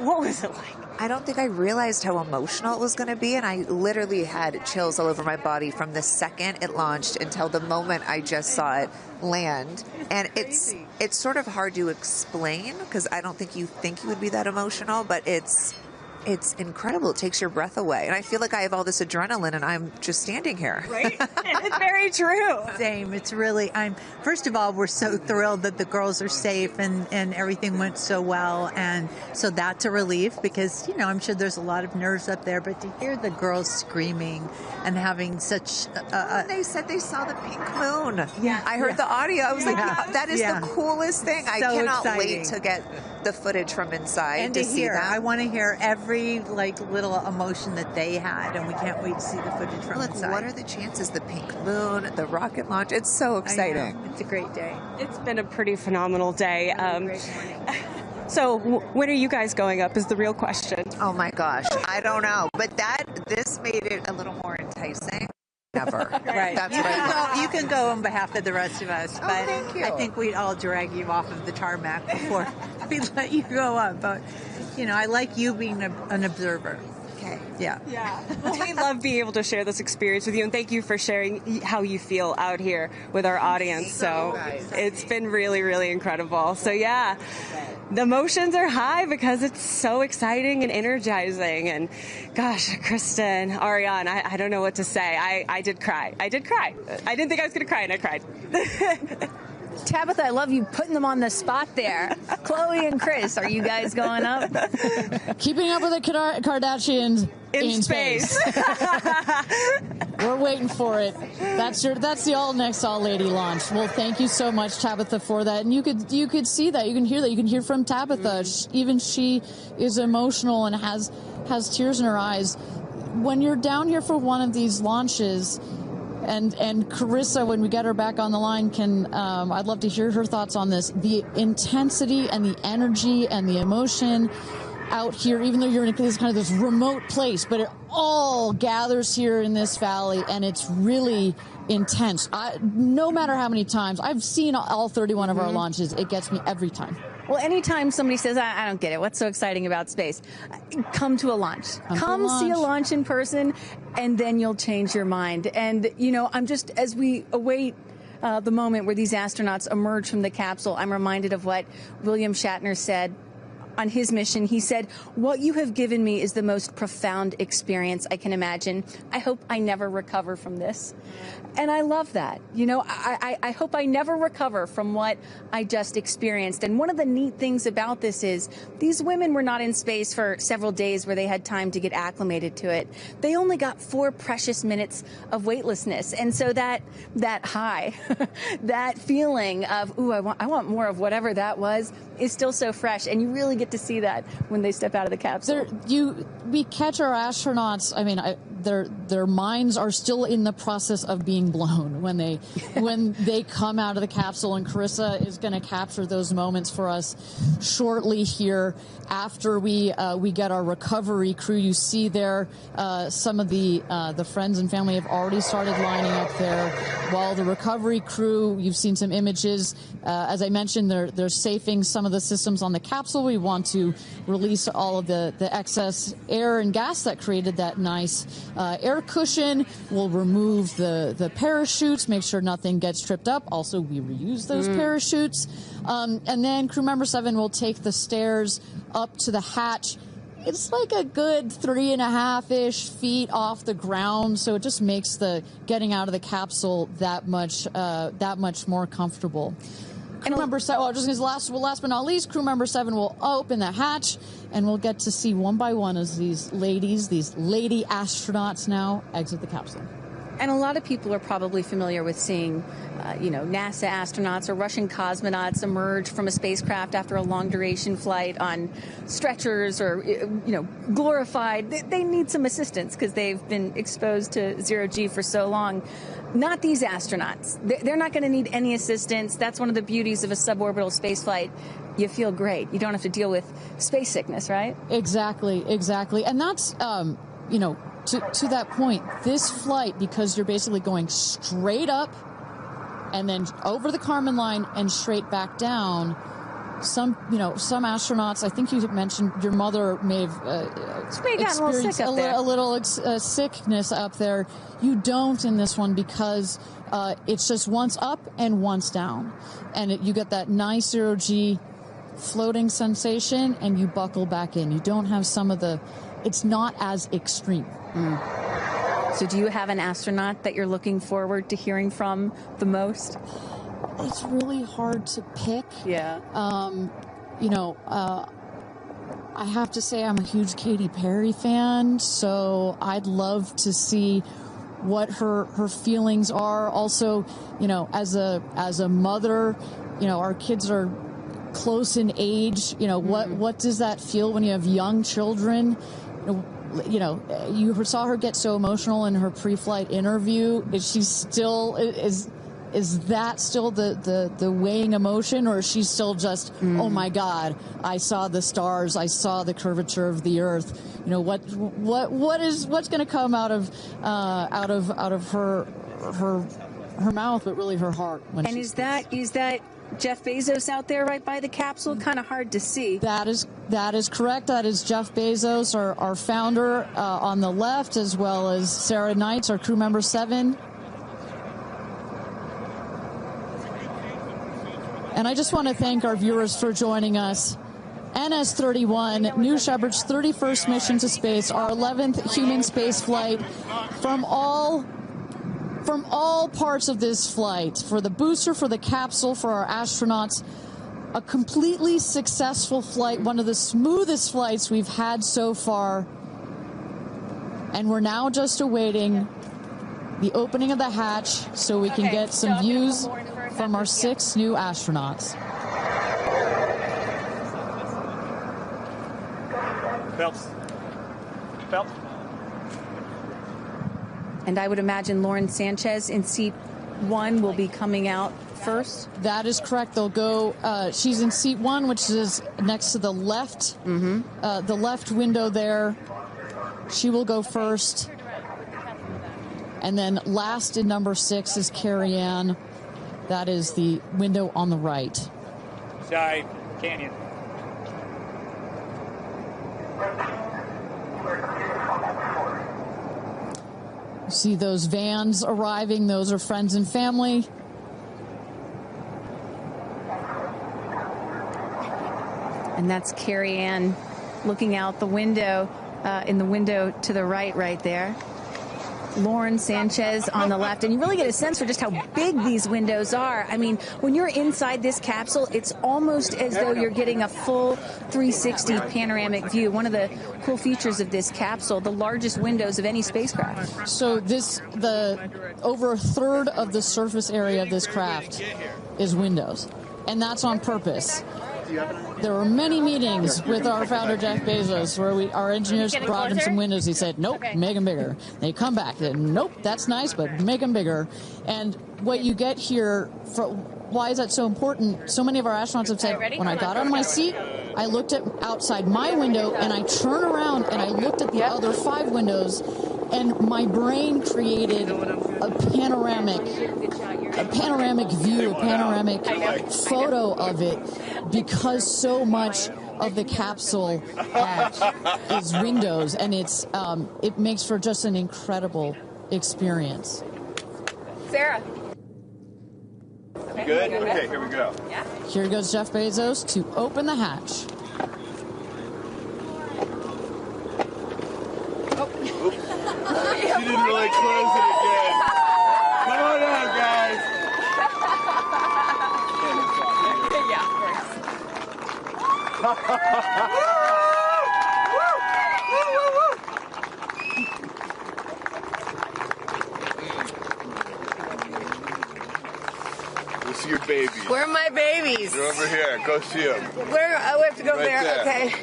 what was it like? I don't think I realized how emotional it was going to be, and I literally had chills all over my body from the second it launched until the moment I just saw it land. And it's sort of hard to explain, because I don't think you would be that emotional, but it's incredible. It takes your breath away. And I feel like I have all this adrenaline and I'm just standing here. Right? It's very true. Same. It's really, first of all, we're so thrilled that the girls are safe and everything went so well. And so that's a relief, because, I'm sure there's a lot of nerves up there, but to hear the girls screaming and having such they said they saw the pink moon. Yeah. I heard the audio. I was like, that is the coolest thing. So I cannot exciting. wait to get the footage from inside and to to see hear. that. I want to hear every little emotion that they had, and we can't wait to see the footage from inside. What are the chances? The pink moon, the rocket launch. It's so exciting. It's a great day. It's been a pretty phenomenal day. Great morning. So when are you guys going up is the real question. Oh my gosh, I don't know, but this made it a little more enticing. Never. Right. That's what You can go on behalf of the rest of us, but thank you. I think we'd all drag you off of the tarmac before we let you go up. But I like you being an observer. Okay. okay. Yeah. Yeah. Well, we love being able to share this experience with you, and thank you for sharing how you feel out here with our audience. So it's been really, really incredible. So yeah, the emotions are high because it's so exciting and energizing. And gosh, Kristen, Ariane, I don't know what to say. I did cry. I did cry. I didn't think I was going to cry, and I cried. Tabitha, I love you putting them on the spot there. Chloe and Chris, are you guys going up? Keeping up with the Kardashians in space. We're waiting for it. That's the all next all lady launch. Well, thank you so much, Tabitha, for that. And you could see that, you can hear that, you can hear from Tabitha. Even she is emotional and has tears in her eyes. When you're down here for one of these launches. And Carissa, when we get her back on the line, I'd love to hear her thoughts on this. The intensity and the energy and the emotion out here, even though you're in this remote place, but it all gathers here in this valley, and it's really intense. No matter how many times I've seen all 31 of our launches, it gets me every time. Well, anytime somebody says, I don't get it, what's so exciting about space? Come to a launch. Come see a launch in person, and then you'll change your mind. And, I'm just, as we await the moment where these astronauts emerge from the capsule, I'm reminded of what William Shatner said on his mission. He said, "What you have given me is the most profound experience I can imagine. I hope I never recover from this." And I love that. I hope I never recover from what I just experienced. And one of the neat things about this is these women were not in space for several days where they had time to get acclimated to it. They only got 4 precious minutes of weightlessness. And so that high, that feeling of, ooh, I want more of whatever that was, is still so fresh. And you really get to see that when they step out of the capsule. We catch our astronauts. I mean, their minds are still in the process of being blown when they come out of the capsule, and Carissa is going to capture those moments for us shortly here after we get our recovery crew. You see there some of the friends and family have already started lining up there, while the recovery crew, you've seen some images. As I mentioned, they're safing some of the systems on the capsule. We want to release all of the excess air and gas that created that nice air cushion. We'll remove the parachutes, make sure nothing gets tripped up. Also, we reuse those parachutes. And then crew member 7 will take the stairs up to the hatch. It's like a good 3.5-ish feet off the ground, so it just makes the getting out of the capsule that much more comfortable. Crew member 7, last but not least, crew member 7 will open the hatch, and we'll get to see one by one as these lady astronauts now exit the capsule. And a lot of people are probably familiar with seeing, NASA astronauts or Russian cosmonauts emerge from a spacecraft after a long-duration flight on stretchers or, glorified. They need some assistance because they've been exposed to zero-G for so long. Not these astronauts. They're not going to need any assistance. That's one of the beauties of a suborbital spaceflight. You feel great. You don't have to deal with space sickness, right? Exactly. And that's, to that point, this flight, because you're basically going straight up and then over the Kármán line and straight back down. Some astronauts, I think you mentioned your mother may have experienced a little sickness up there. You don't in this one because it's just once up and once down. And you get that nice zero-G floating sensation and you buckle back in. You don't have it's not as extreme. So do you have an astronaut that you're looking forward to hearing from the most? It's really hard to pick. Yeah. I have to say I'm a huge Katy Perry fan, so I'd love to see what her feelings are. Also, as a mother, our kids are close in age. What does that feel when you have young children? You saw her get so emotional in her pre-flight interview. Is that still the weighing emotion, or is she still just, oh my God, I saw the stars, I saw the curvature of the Earth? What's going to come out of her mouth, but really her heart? Is that Jeff Bezos out there right by the capsule? Kind of hard to see. That is correct. That is Jeff Bezos, our founder, on the left, as well as Sarah Knights, our crew member 7. And I just want to thank our viewers for joining us. NS-31, New Shepard's 31st mission to space, our 11th human space flight. From all parts of this flight, for the booster, for the capsule, for our astronauts, a completely successful flight, one of the smoothest flights we've had so far. And we're now just awaiting the opening of the hatch so we can get some views from our 6 new astronauts. Phelps. And I would imagine Lauren Sanchez in seat 1 will be coming out first. That is correct. They'll go. She's in seat 1, which is next to the left. The left window there. She will go first. And then last in number 6 is Carrie Ann. That is the window on the right. Side canyon. You see those vans arriving. Those are friends and family. And that's Carrie Ann looking out the window, in the window to the right there. Lauren Sanchez on the left, and you really get a sense for just how big these windows are. I mean, when you're inside this capsule, it's almost as though you're getting a full 360 panoramic view. One of the cool features of this capsule, the largest windows of any spacecraft. So over a third of the surface area of this craft is windows, and that's on purpose. There were many meetings with our founder, Jeff Bezos, where our engineers brought him some windows. He said, nope, make them bigger. They come back. They said, nope, that's nice, but make them bigger. And what you get here, why is that so important? So many of our astronauts have said, when I got out of my seat, I looked at outside my window, and I turned around, and I looked at the other 5 windows, and my brain created a panoramic view, a panoramic photo of it, because so much of the capsule is windows, and it makes for just an incredible experience. Sarah. Good? Okay, here we go. Here goes Jeff Bezos to open the hatch. She didn't really close it again. Come on out, guys. We'll see your babies. Where are my babies? They're over here. Go see them. Where? Oh, we have to go Right there. there. Okay.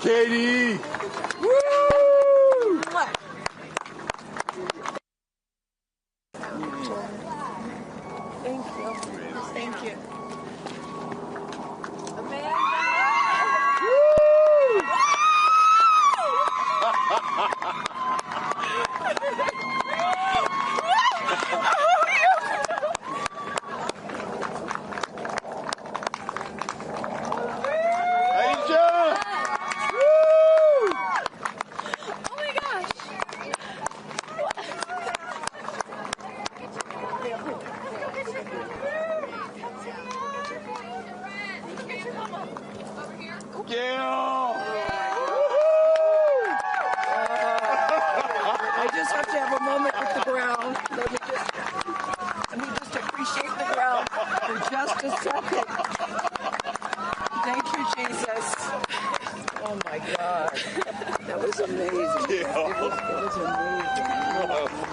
Katie! Thank you. I just have to have a moment with the ground. Let me just appreciate the ground for just a second. Thank you, Jesus. Oh my God. That was amazing. Yeah. That was amazing.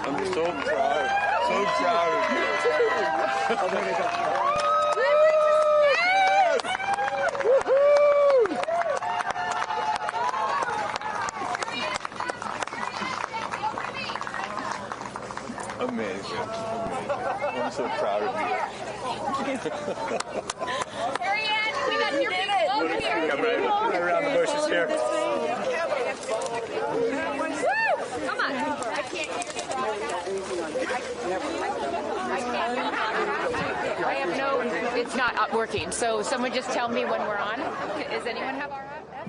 I'm so proud. So proud of you. Oh, there we go. Amazing. I'm so proud of you. Carrie Ann, we got your people over here. Come right around the bushes here. Woo! Come on. I can't hear you. it's not working. So someone just tell me when we're on. Does anyone have our app?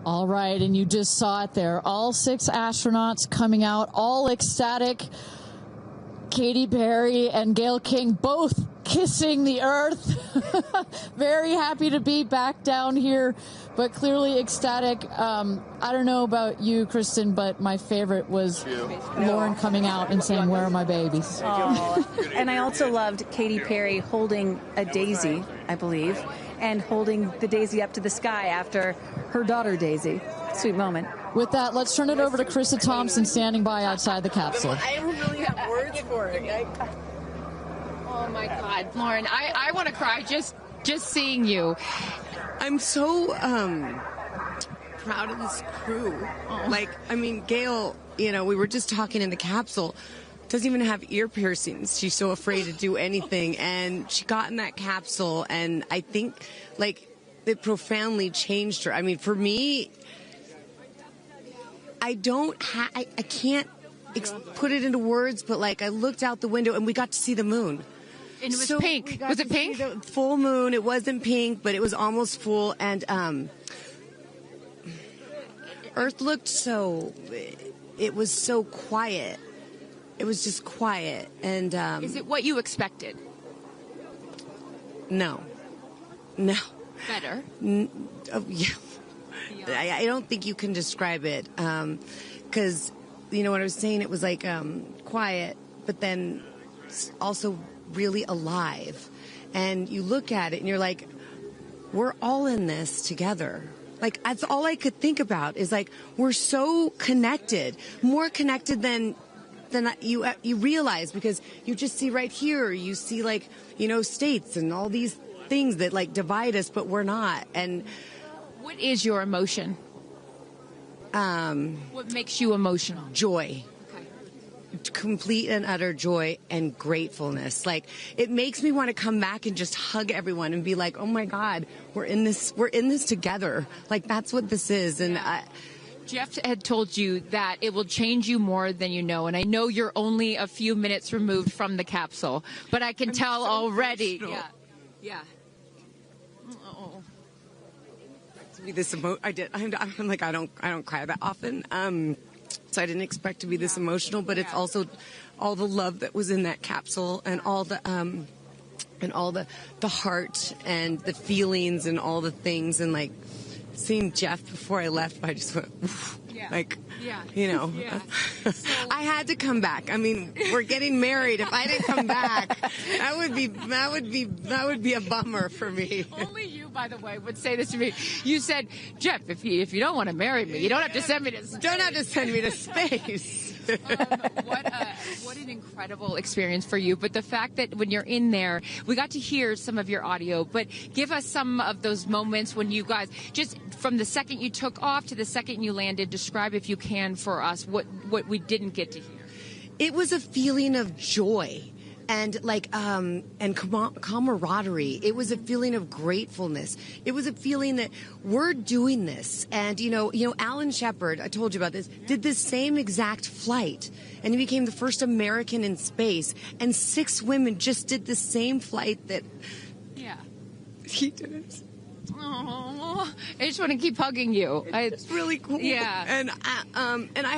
All right, and you just saw it there. All 6 astronauts coming out, all ecstatic. Katy Perry and Gayle King both kissing the Earth. Very happy to be back down here, but clearly ecstatic. I don't know about you, Kristen, but my favorite was Lauren coming out and saying, "Where are my babies?" Oh. And I also loved Katy Perry holding a daisy, I believe, and holding the daisy up to the sky after her daughter Daisy. Sweet moment. With that, let's turn it over to Krista Thompson standing by outside the capsule. I don't really have words for it. Oh my God, Lauren, I want to cry just seeing you. I'm so proud of this crew. Like, I mean, Gayle, you know, we were just talking in the capsule, doesn't even have ear piercings. She's so afraid to do anything. And she got in that capsule, and I think, like, it profoundly changed her. I mean, for me, I can't put it into words, but, like, I looked out the window, and we got to see the moon. And it was pink. Was it pink? Full moon. It wasn't pink, but it was almost full. And Earth looked so, it was so quiet. It was just quiet. And is it what you expected? No. Better? Yeah. I don't think you can describe it. Because, you know what I was saying? It was like quiet, but then also really alive. And you look at it and you're like, we're all in this together. Like, that's all I could think about is, like, we're so connected, more connected than you realize, because you just see right here, you see, like, you know, states and all these things that, like, divide us, but we're not. And what is your emotion? What makes you emotional? Joy. Complete and utter joy and gratefulness. Like, it makes me want to come back and just hug everyone and be like, oh my God, we're in this together. Like, that's what this is. And Jeff had told you that it will change you more than you know, and I know you're only a few minutes removed from the capsule, but I can tell already. Emotional. Yeah. To be this I'm like, I don't cry that often. So I didn't expect to be this emotional, but it's also all the love that was in that capsule, and all the heart and the feelings and all the things, and, like, seeing Jeff before I left, I just went, you know, I had to come back. I mean, we're getting married. If I didn't come back, that would be a bummer for me. Only you, by the way, would say this to me. You said, Jeff, if you don't want to marry me, you don't have to send me to space. Don't have to send me to space. What an incredible experience for you. But the fact that when you're in there, we got to hear some of your audio, but give us some of those moments when you guys, just from the second you took off to the second you landed, describe, if you can, for us what we didn't get to hear. It was a feeling of joy. And, like, and camaraderie. It was a feeling of gratefulness. It was a feeling that we're doing this. And, you know, Alan Shepard, I told you about this, did this same exact flight. And he became the first American in space. And 6 women just did the same flight that he did. Oh, I just want to keep hugging you. It's really cool. Yeah. And I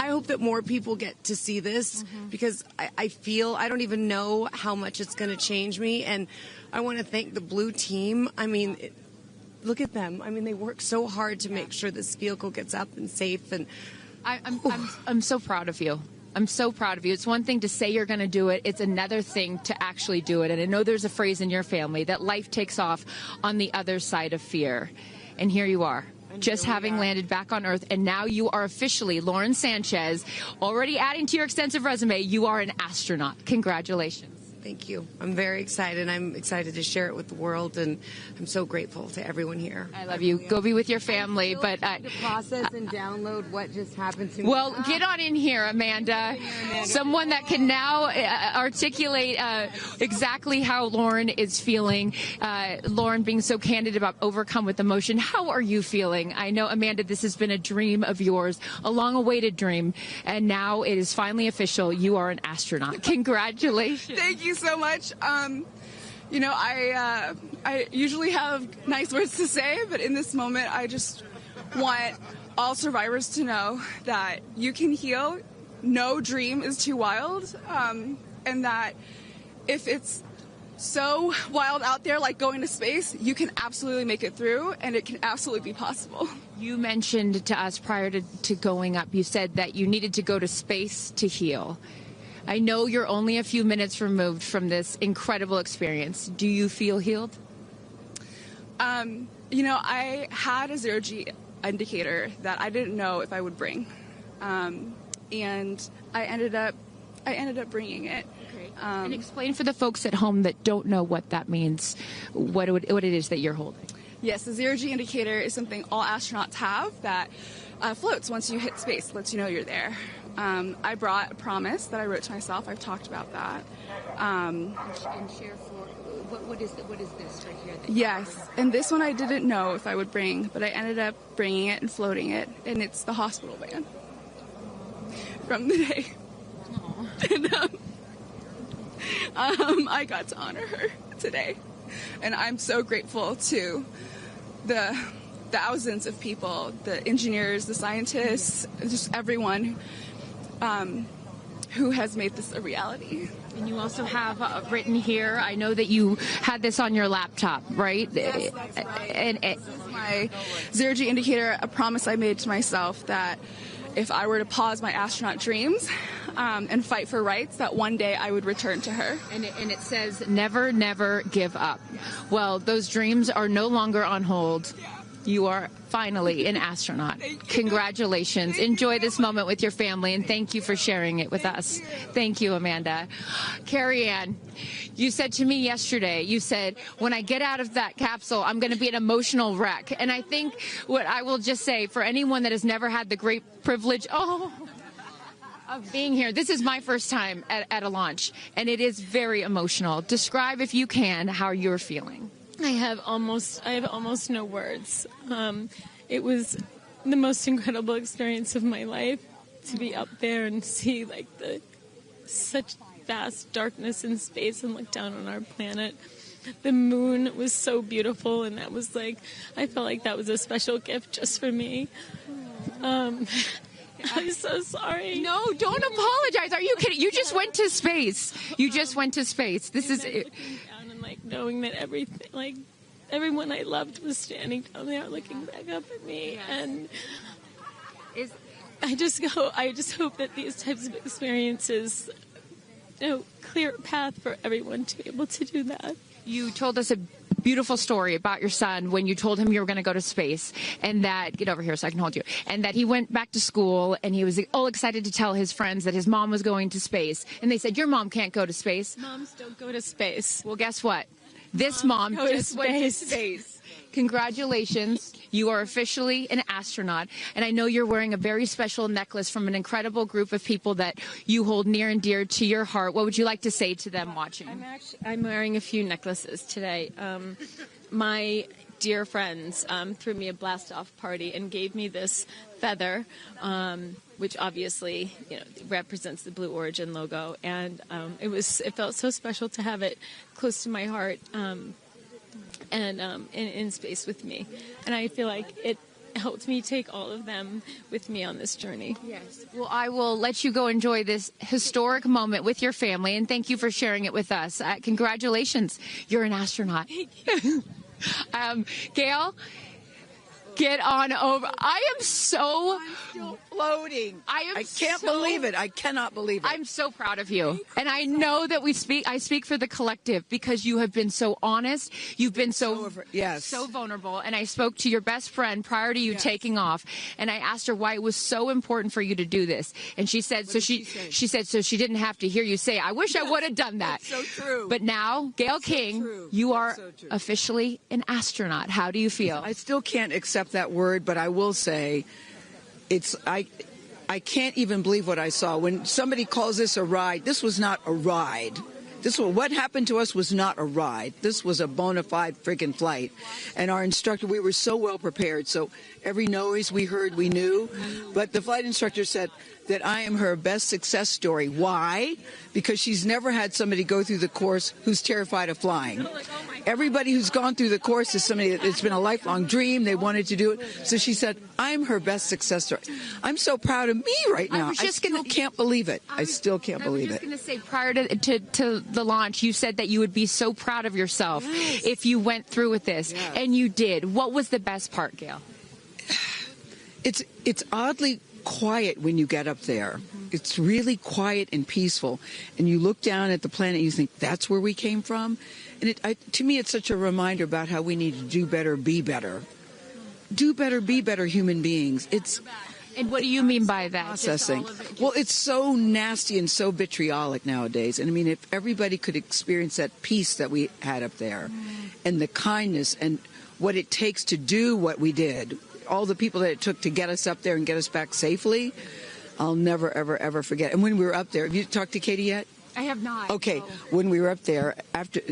hope that more people get to see this, because I feel, I don't even know how much it's going to change me. And I want to thank the Blue team. I mean, look at them. I mean, they work so hard to make sure this vehicle gets up and safe. And I'm so proud of you. I'm so proud of you. It's one thing to say you're going to do it. It's another thing to actually do it. And I know there's a phrase in your family that life takes off on the other side of fear. And here you are, just having landed back on Earth. And now you are officially, Lauren Sanchez, already adding to your extensive resume, you are an astronaut. Congratulations. Thank you. I'm very excited. I'm excited to share it with the world, and I'm so grateful to everyone here. I love you. Go be with your family. But to process and download what just happened to me. Well, get on in here, Amanda. Someone that can now articulate exactly how Lauren is feeling. Lauren being so candid about overcome with emotion. How are you feeling? I know, Amanda, this has been a dream of yours, a long-awaited dream, and now it is finally official. You are an astronaut. Congratulations. Thank you so much. You know, I usually have nice words to say, but in this moment, I just want all survivors to know that you can heal. No dream is too wild, and that if it's so wild out there, like going to space, you can absolutely make it through, and it can absolutely be possible. You mentioned to us prior to going up, you said that you needed to go to space to heal. I know you're only a few minutes removed from this incredible experience. Do you feel healed? You know, I had a zero-G indicator that I didn't know if I would bring, and I ended up bringing it. Okay. And explain for the folks at home that don't know what that means, what it is that you're holding. Yes, the zero-G indicator is something all astronauts have that floats once you hit space, lets you know you're there. I brought a promise that I wrote to myself. I've talked about that. And share for what is this right here? Yes, and this one I didn't know if I would bring, but I ended up bringing it and floating it, and it's the hospital van from the day. And, I got to honor her today, and I'm so grateful to the thousands of people, the engineers, the scientists, just everyone who has made this a reality. And you also have written here, I know that you had this on your laptop, right? Yes, that's right. And this is my zero-G indicator, a promise I made to myself that if I were to pause my astronaut dreams and fight for rights, that one day I would return to her. And it says, never, never give up. Well, those dreams are no longer on hold. You are finally an astronaut. Congratulations. Enjoy this moment with your family, and thank you for sharing it with us. Thank you, Amanda. Carrie Ann, you said to me yesterday, you said, when I get out of that capsule, I'm going to be an emotional wreck. And I think what I will just say, for anyone that has never had the great privilege of being here, this is my first time at a launch, and it is very emotional. Describe, if you can, how you're feeling. I have almost no words. It was the most incredible experience of my life to be up there and see like such vast darkness in space and look down on our planet. The moon was so beautiful, and that was like, I felt like that was a special gift just for me. I'm so sorry. No, don't apologize. Are you kidding? You just went to space. You just went to space. This is it. Like knowing that everyone I loved was standing down there looking back up at me, and I just hope that these types of experiences clear a path for everyone to be able to do that. You told us a beautiful story about your son when you told him you were going to go to space, and that, get over here so I can hold you, and that he went back to school and he was all excited to tell his friends that his mom was going to space, and they said, your mom can't go to space. Moms don't go to space. Well, guess what? This mom just went to space. Congratulations. You are officially an astronaut. And I know you're wearing a very special necklace from an incredible group of people that you hold near and dear to your heart. What would you like to say to them watching? I'm wearing a few necklaces today. My dear friends threw me a blast-off party and gave me this feather, which obviously represents the Blue Origin logo. And it felt so special to have it close to my heart. And in space with me. And I feel like it helped me take all of them with me on this journey. Yes. Well, I will let you go enjoy this historic moment with your family, and thank you for sharing it with us. Congratulations. You're an astronaut. Thank you. Gail, Get on over. I am so floating. I can't believe it. I cannot believe it. I'm so proud of you. And I know that I speak for the collective because you have been so honest. You've been so vulnerable. And I spoke to your best friend prior to you taking off. And I asked her why it was so important for you to do this. And she said, she said, so she didn't have to hear you say, I wish I would have done that. That's so true. But now, Gayle King, you are officially an astronaut. How do you feel? I still can't accept that word, but I will say I can't even believe what I saw. When somebody calls this a ride, this was not a ride. What happened to us was not a ride. This was a bona fide friggin' flight. And our instructor, we were so well prepared. So every noise we heard, we knew. But the flight instructor said that I am her best success story. Why? Because she's never had somebody go through the course who's terrified of flying. Everybody who's gone through the course is somebody that it's been a lifelong dream. They wanted to do it. So she said, I'm her best success story. I'm so proud of me right now. I still can't believe it. I still can't believe it. I was just going to say, prior to the launch, you said that you would be so proud of yourself if you went through with this. And you did. What was the best part, Gayle? It's oddly quiet when you get up there. It's really quiet and peaceful. And you look down at the planet and you think, that's where we came from? And to me, it's such a reminder about how we need to do better, be better. Do better, be better human beings. And what do you mean by that? Processing. Well, it's so nasty and so vitriolic nowadays. And I mean, if everybody could experience that peace that we had up there and the kindness and what it takes to do what we did, all the people that it took to get us up there and get us back safely, I'll never, ever, ever forget. And when we were up there, have you talked to Katy yet? I have not. Okay, when we were up there, after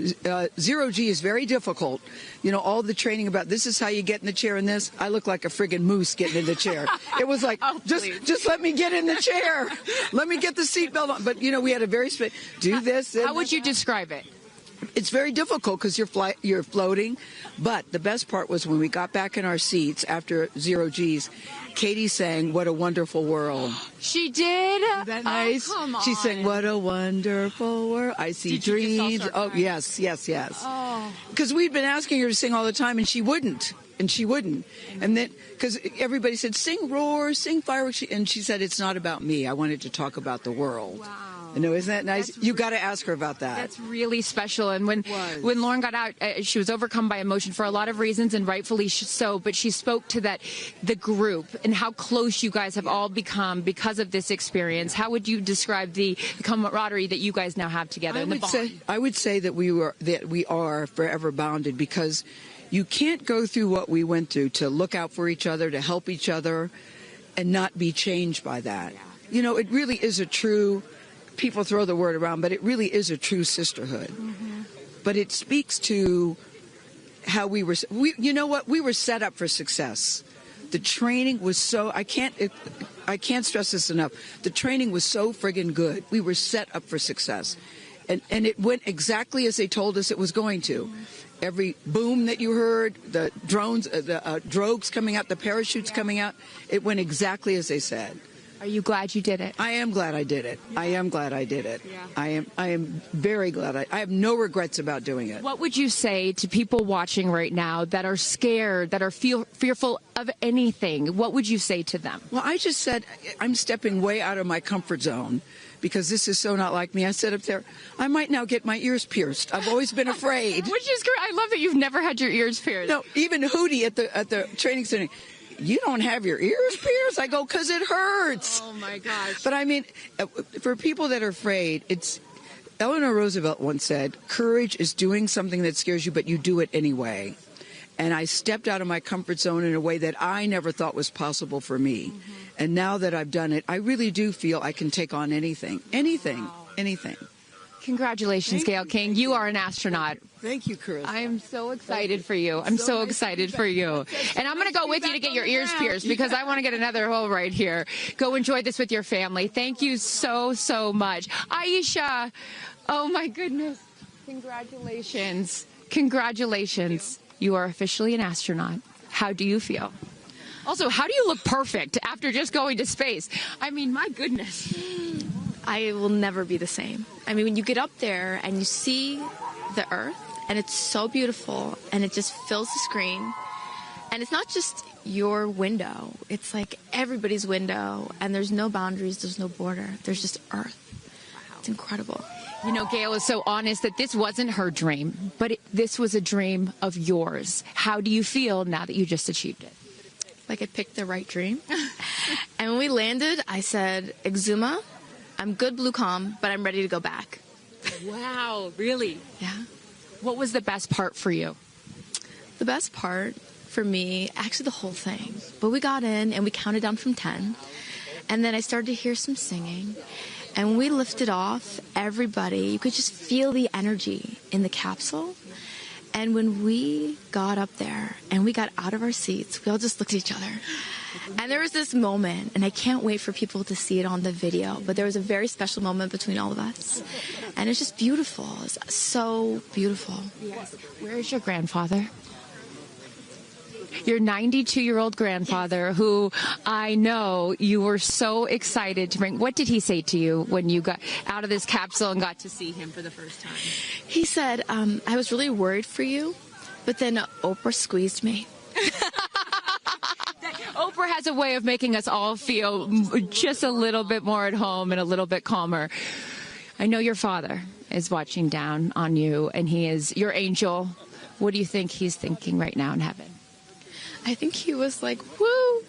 zero G is very difficult. You know, all the training about this is how you get in the chair and this. I look like a friggin' moose getting in the chair. It was like, just let me get in the chair. Let me get the seatbelt on. But, you know, we had a very do this. How would you describe it? It's very difficult because you're floating. But the best part was when we got back in our seats after zero G's, Katy sang "What a Wonderful World." She did? Isn't that nice? Oh, come on. She sang "What a Wonderful World." I see dreams. Oh, yes. Oh. Because we'd been asking her to sing all the time, and she wouldn't. And then, because everybody said, sing Roar, sing Fireworks. And she said, it's not about me. I wanted to talk about the world. Wow. You know, isn't that nice? You got to ask her about that. That's really special. And when Lauren got out, she was overcome by emotion for a lot of reasons, and rightfully so. But she spoke to the group and how close you guys have all become because of this experience. How would you describe the camaraderie that you guys now have together? I would say that we are forever bonded, because you can't go through what we went through to look out for each other, to help each other, and not be changed by that. Yeah. You know, it really is a true. People throw the word around, but it really is a true sisterhood. Mm-hmm. But it speaks to how we were set up for success. The training was so, I can't stress this enough. The training was so friggin' good. We were set up for success. And it went exactly as they told us it was going to. Every boom that you heard, the drones, the drogues coming out, the parachutes coming out, it went exactly as they said. Are you glad you did it? I am glad I did it. Yeah. I am glad I did it. Yeah. I am very glad. I have no regrets about doing it. What would you say to people watching right now that are scared, that are fearful of anything? What would you say to them? Well, I just said I'm stepping way out of my comfort zone, because this is so not like me. I said up there, I might now get my ears pierced. I've always been afraid. Which is great. I love that you've never had your ears pierced. No, even Hootie at the training center. You don't have your ears pierced? I go, because it hurts. Oh, my gosh. But I mean, for people that are afraid, Eleanor Roosevelt once said, courage is doing something that scares you, but you do it anyway. And I stepped out of my comfort zone in a way that I never thought was possible for me. Mm-hmm. And now that I've done it, I really do feel I can take on anything. Anything. Congratulations, Gayle King. You are an astronaut. Thank you, Chris. I am so excited for you. I'm so excited for you. And I'm going to go with you to get your ears pierced, because I want to get another hole right here. Go enjoy this with your family. Thank you so, so much. Aisha, oh my goodness. Congratulations. Congratulations. You are officially an astronaut. How do you feel? Also, how do you look perfect after just going to space? I mean, my goodness. I will never be the same. I mean, when you get up there and you see the Earth, and it's so beautiful, and it just fills the screen, And it's not just your window. It's like everybody's window, and there's no boundaries, there's no border. There's just Earth. It's incredible. You know, Gail is so honest that this wasn't her dream, but this was a dream of yours. How do you feel now that you just achieved it? Like I picked the right dream. And when we landed, I said, Exuma, I'm good blue comm, but I'm ready to go back. Wow, really? Yeah. What was the best part for you? The best part for me, actually the whole thing. But we got in and we counted down from 10. And then I started to hear some singing. And when we lifted off, everybody, you could just feel the energy in the capsule. And when we got up there and we got out of our seats, we all just looked at each other. And there was this moment, and I can't wait for people to see it on the video, but there was a very special moment between all of us. And it's just beautiful. It's so beautiful. Yes. Where is your grandfather? Your 92-year-old grandfather, who I know you were so excited to bring. What did he say to you when you got out of this capsule and got to see him for the first time? He said, I was really worried for you, but then Oprah squeezed me. Oprah has a way of making us all feel just a little bit more at home and a little bit calmer. I know your father is watching down on you, and he is your angel. What do you think he's thinking right now in heaven? I think he was like, woo!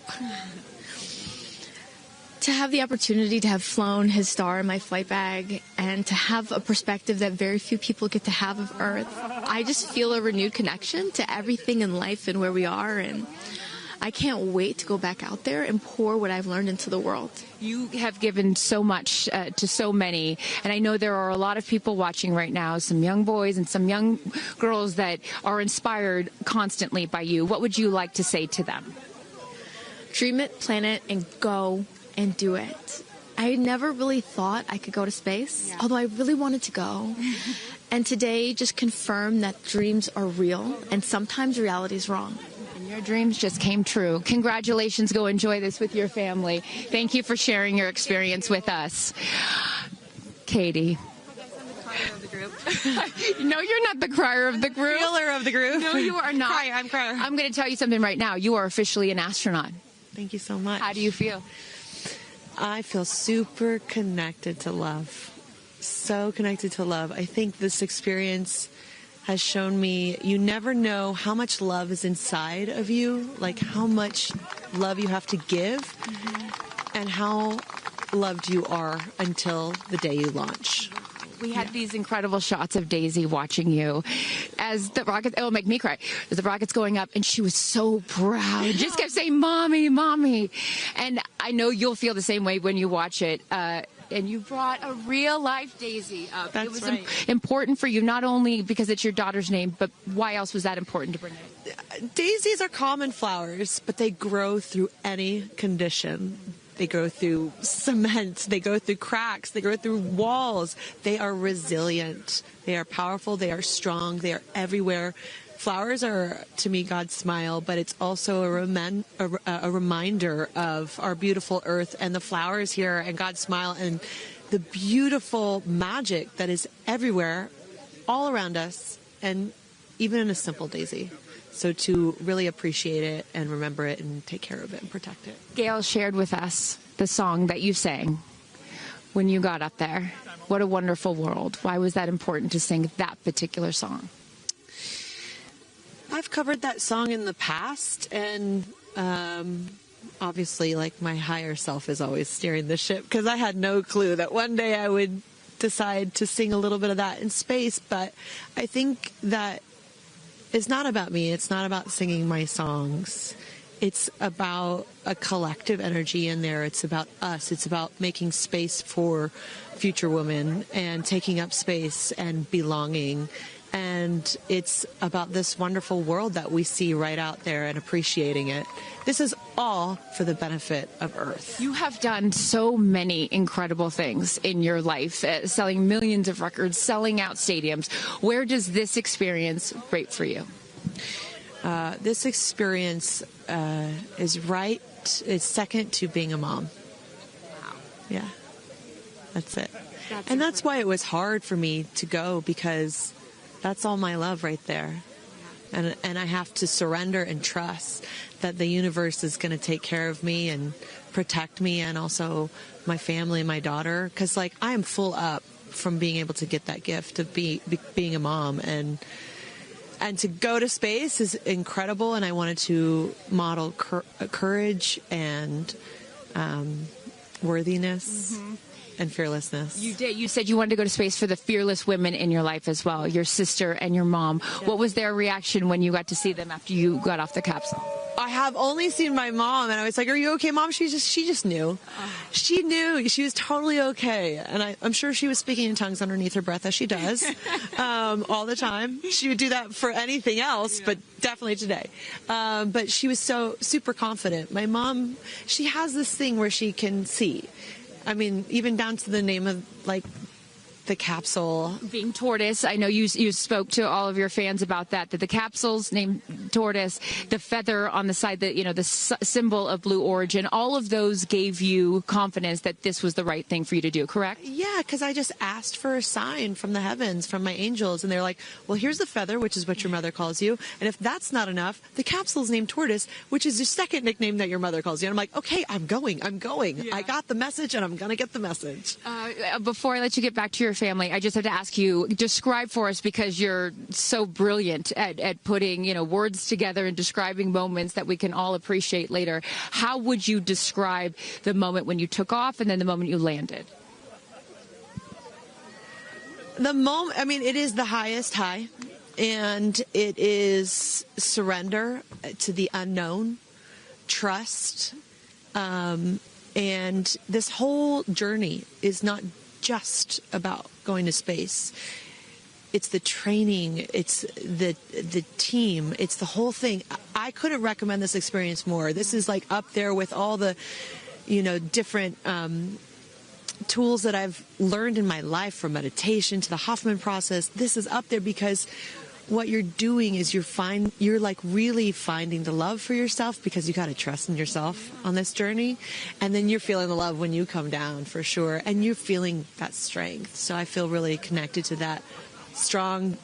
To have the opportunity to have flown his star in my flight bag and to have a perspective that very few people get to have of Earth, I just feel a renewed connection to everything in life and where we are, and I can't wait to go back out there and pour what I've learned into the world. You have given so much to so many, and I know there are a lot of people watching right now, some young boys and some young girls that are inspired constantly by you. What would you like to say to them? Dream it, plan it, and go and do it. I never really thought I could go to space, although I really wanted to go. And today just confirmed that dreams are real, and sometimes reality is wrong. Your dreams just came true. Congratulations. Go enjoy this with your family. Thank you for sharing your experience with us. Katy. No, you're not the crier of the group. Feeler of the group. No, you are not. I'm crier. I'm going to tell you something right now. You are officially an astronaut. Thank you so much. How do you feel? I feel super connected to love. So connected to love. I think this experience has shown me you never know how much love is inside of you, like how much love you have to give, and how loved you are until the day you launch. We had these incredible shots of Daisy watching you as the rocket, it'll make me cry, as the rocket's going up, and she was so proud. Just kept saying, Mommy, Mommy. And I know you'll feel the same way when you watch it. And you brought a real-life Daisy up. That's it was right. important for you, not only because it's your daughter's name, but why else was that important to bring it? Daisies are common flowers, but they grow through any condition. They go through cement, they go through cracks, they go through walls. They are resilient. They are powerful, they are strong, they are everywhere. Flowers are, to me, God's smile, but it's also a reminder of our beautiful Earth and the flowers here and God's smile and the beautiful magic that is everywhere, all around us, and even in a simple daisy. So to really appreciate it and remember it and take care of it and protect it. Gail shared with us the song that you sang when you got up there. What a wonderful world. Why was that important to sing that particular song? I've covered that song in the past, and obviously, like, my higher self is always steering the ship, because I had no clue that one day I would decide to sing a little bit of that in space. But I think that it's not about me. It's not about singing my songs. It's about a collective energy in there. It's about us. It's about making space for future women and taking up space and belonging. And it's about this wonderful world that we see right out there and appreciating it. This is all for the benefit of Earth. You have done so many incredible things in your life, selling millions of records, selling out stadiums. Where does this experience rate for you? This experience is second to being a mom. Wow. Yeah, that's it. That's why it was hard for me to go, because that's all my love right there. And I have to surrender and trust that the universe is going to take care of me and protect me, and also my family and my daughter. Because, like, I am full up from being able to get that gift of being a mom. And to go to space is incredible. And I wanted to model courage and worthiness. Mm-hmm. And fearlessness. You did. You said you wanted to go to space for the fearless women in your life as well, your sister and your mom. Yeah. What was their reaction when you got to see them after you got off the capsule? I have only seen my mom, and I was like, "Are you okay, Mom?" She just knew. She knew. She was totally okay, and I'm sure she was speaking in tongues underneath her breath, as she does all the time. She would do that for anything else, but definitely today. But she was so super confident. My mom, she has this thing where she can see. I mean, even down to the name of, like, the capsule being Tortoise. I know you spoke to all of your fans about that the capsule's named Tortoise, the feather on the side, the symbol of Blue Origin, all of those gave you confidence that this was the right thing for you to do, correct? Yeah, because I just asked for a sign from the heavens, from my angels, and they're like, well, here's the feather, which is what your mother calls you, and if that's not enough, the capsule's named Tortoise, which is the second nickname that your mother calls you. And I'm like, okay, I'm going. Yeah. I got the message, and I'm going to get the message. Before I let you get back to your family, I just have to ask you, describe for us, because you're so brilliant at putting, words together and describing moments that we can all appreciate later. How would you describe the moment when you took off and then the moment you landed? The moment, I mean, it is the highest high, and it is surrender to the unknown, trust, and this whole journey is not just about going to space. It's the training, it's the team, it's the whole thing. I couldn't recommend this experience more. This is like up there with all the, different tools that I've learned in my life, from meditation to the Hoffman process. This is up there because what you're doing is you're like really finding the love for yourself, because you got to trust in yourself on this journey, and then you're feeling the love when you come down, for sure, and you're feeling that strength. So I feel really connected to that strong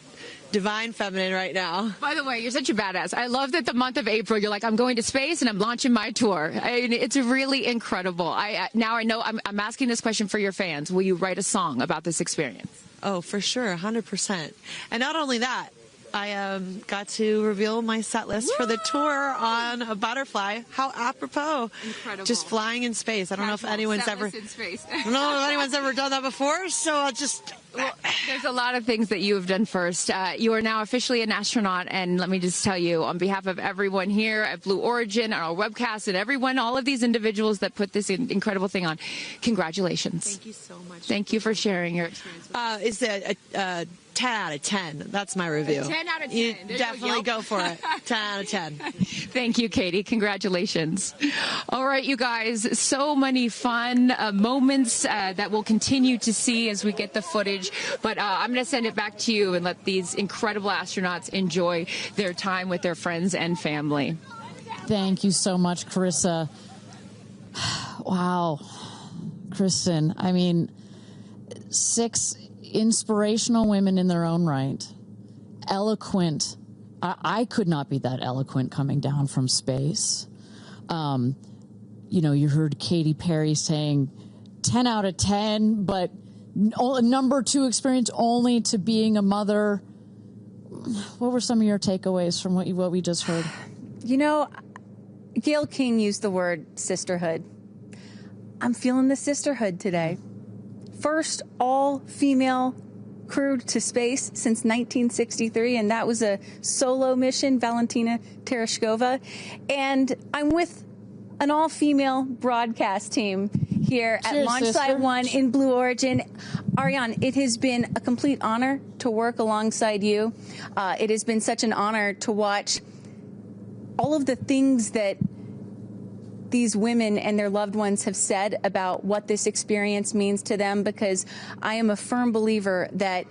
divine feminine right now. By the way, you're such a badass. I love that the month of April, you're like, I'm going to space and I'm launching my tour. It's really incredible. Now I know I'm asking this question for your fans. Will you write a song about this experience? Oh, for sure, 100%. And not only that, I got to reveal my set list for the tour on a butterfly. How apropos. Incredible. Just flying in space. I don't know if anyone's ever in space. I don't know if anyone's ever done that before, so I'll just... Well, there's a lot of things that you have done first. You are now officially an astronaut, and let me just tell you, on behalf of everyone here at Blue Origin, our webcast, and everyone, all of these individuals that put this incredible thing on, congratulations. Thank you so much. Thank you for sharing your experience. It's a 10 out of 10. That's my review. 10 out of 10. You definitely go for it. 10 out of 10. Thank you, Katy. Congratulations. All right, you guys, so many fun moments that we'll continue to see as we get the footage. But I'm going to send it back to you and let these incredible astronauts enjoy their time with their friends and family. Thank you so much, Carissa. Wow. Kristen, I mean, 6 inspirational women in their own right. Eloquent. I could not be that eloquent coming down from space. You heard Katy Perry saying 10 out of 10, but number 2 experience only to being a mother. What were some of your takeaways from what we just heard? Gail King used the word sisterhood. I'm feeling the sisterhood today. First all-female crew to space since 1963, and that was a solo mission, Valentina Tereshkova. And I'm with an all-female broadcast team here at Launch Site 1 in Blue Origin. Ariane, it has been a complete honor to work alongside you. It has been such an honor to watch all of the things that these women and their loved ones have said about what this experience means to them, because I am a firm believer that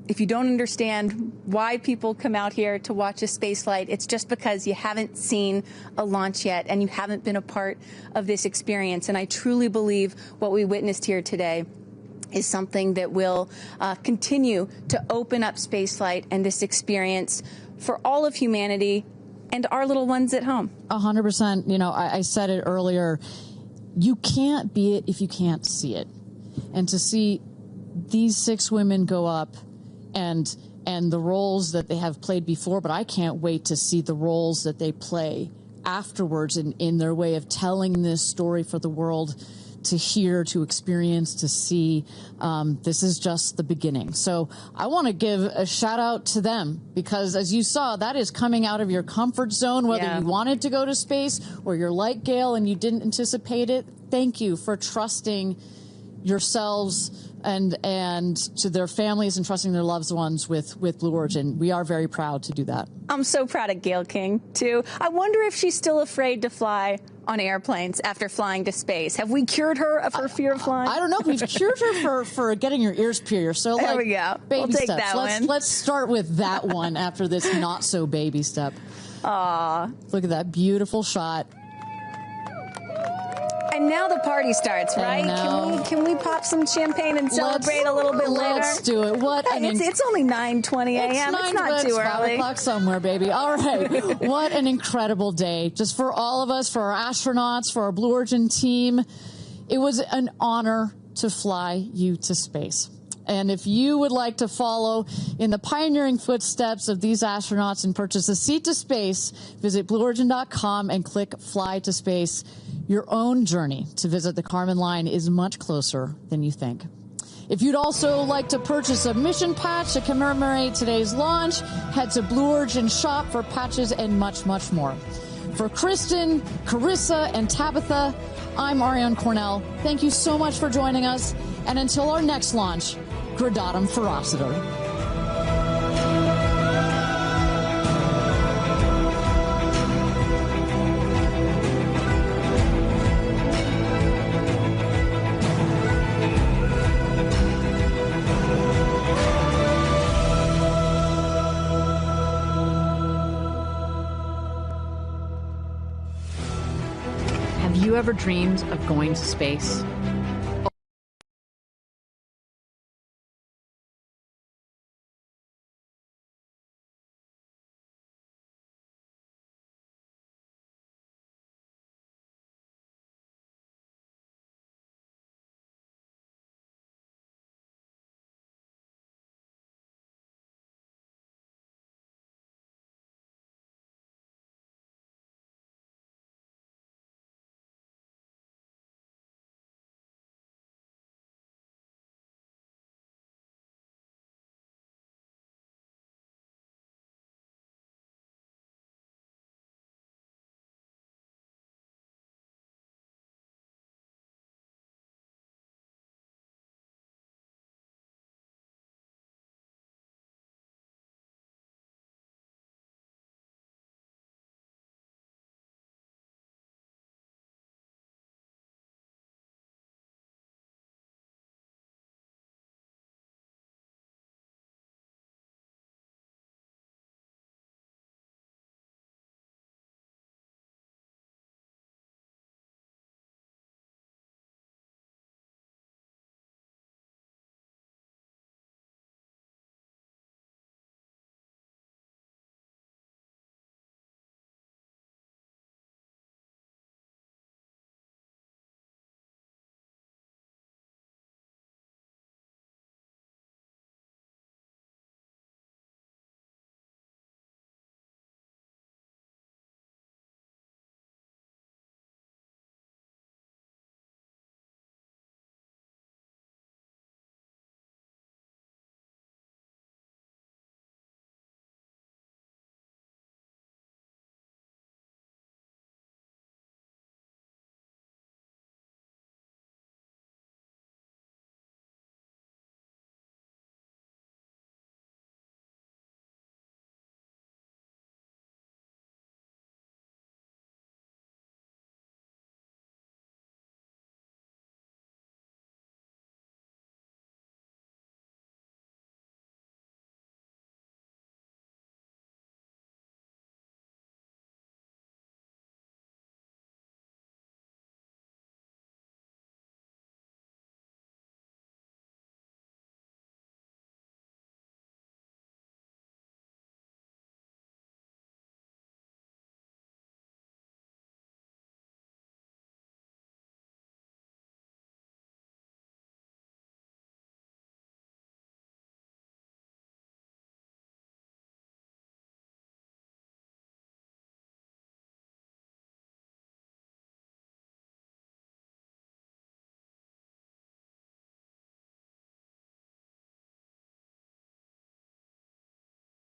if you don't understand why people come out here to watch a space flight, it's just because you haven't seen a launch yet and you haven't been a part of this experience. And I truly believe what we witnessed here today is something that will continue to open up spaceflight and this experience for all of humanity and our little ones at home. 100%. You know, I said it earlier. You can't be it if you can't see it. And to see these 6 women go up and the roles that they have played before, but I can't wait to see the roles that they play afterwards in their way of telling this story for the world to hear, to experience, to see. This is just the beginning. So I want to give a shout out to them, because as you saw, that is coming out of your comfort zone, whether you wanted to go to space or you're like Gail and you didn't anticipate it. Thank you for trusting yourselves and to their families and trusting their loved ones with Blue Origin. We are very proud to do that. I'm so proud of Gail King, too. I wonder if she's still afraid to fly on airplanes after flying to space. Have we cured her of her fear of flying? I don't know if we've cured her for getting your ears pierced. So there we go. Baby we'll take steps. That one. Let's start with that one after this not so baby step. Aw. Look at that beautiful shot. And now the party starts, right? Can we pop some champagne and celebrate a little bit later? Let's do it. It's only 9:20 a.m. It's not too early. 5 o'clock somewhere, baby. All right. What an incredible day. Just for all of us, for our astronauts, for our Blue Origin team. It was an honor to fly you to space. And if you would like to follow in the pioneering footsteps of these astronauts and purchase a seat to space, visit blueorigin.com and click Fly to Space. Your own journey to visit the Kármán line is much closer than you think. If you'd also like to purchase a mission patch to commemorate today's launch, head to Blue Origin shop for patches and much, much more. For Kristen, Carissa, and Tabitha, I'm Ariane Cornell. Thank you so much for joining us. And until our next launch, Gradatum Ferociter. Have you ever dreamed of going to space?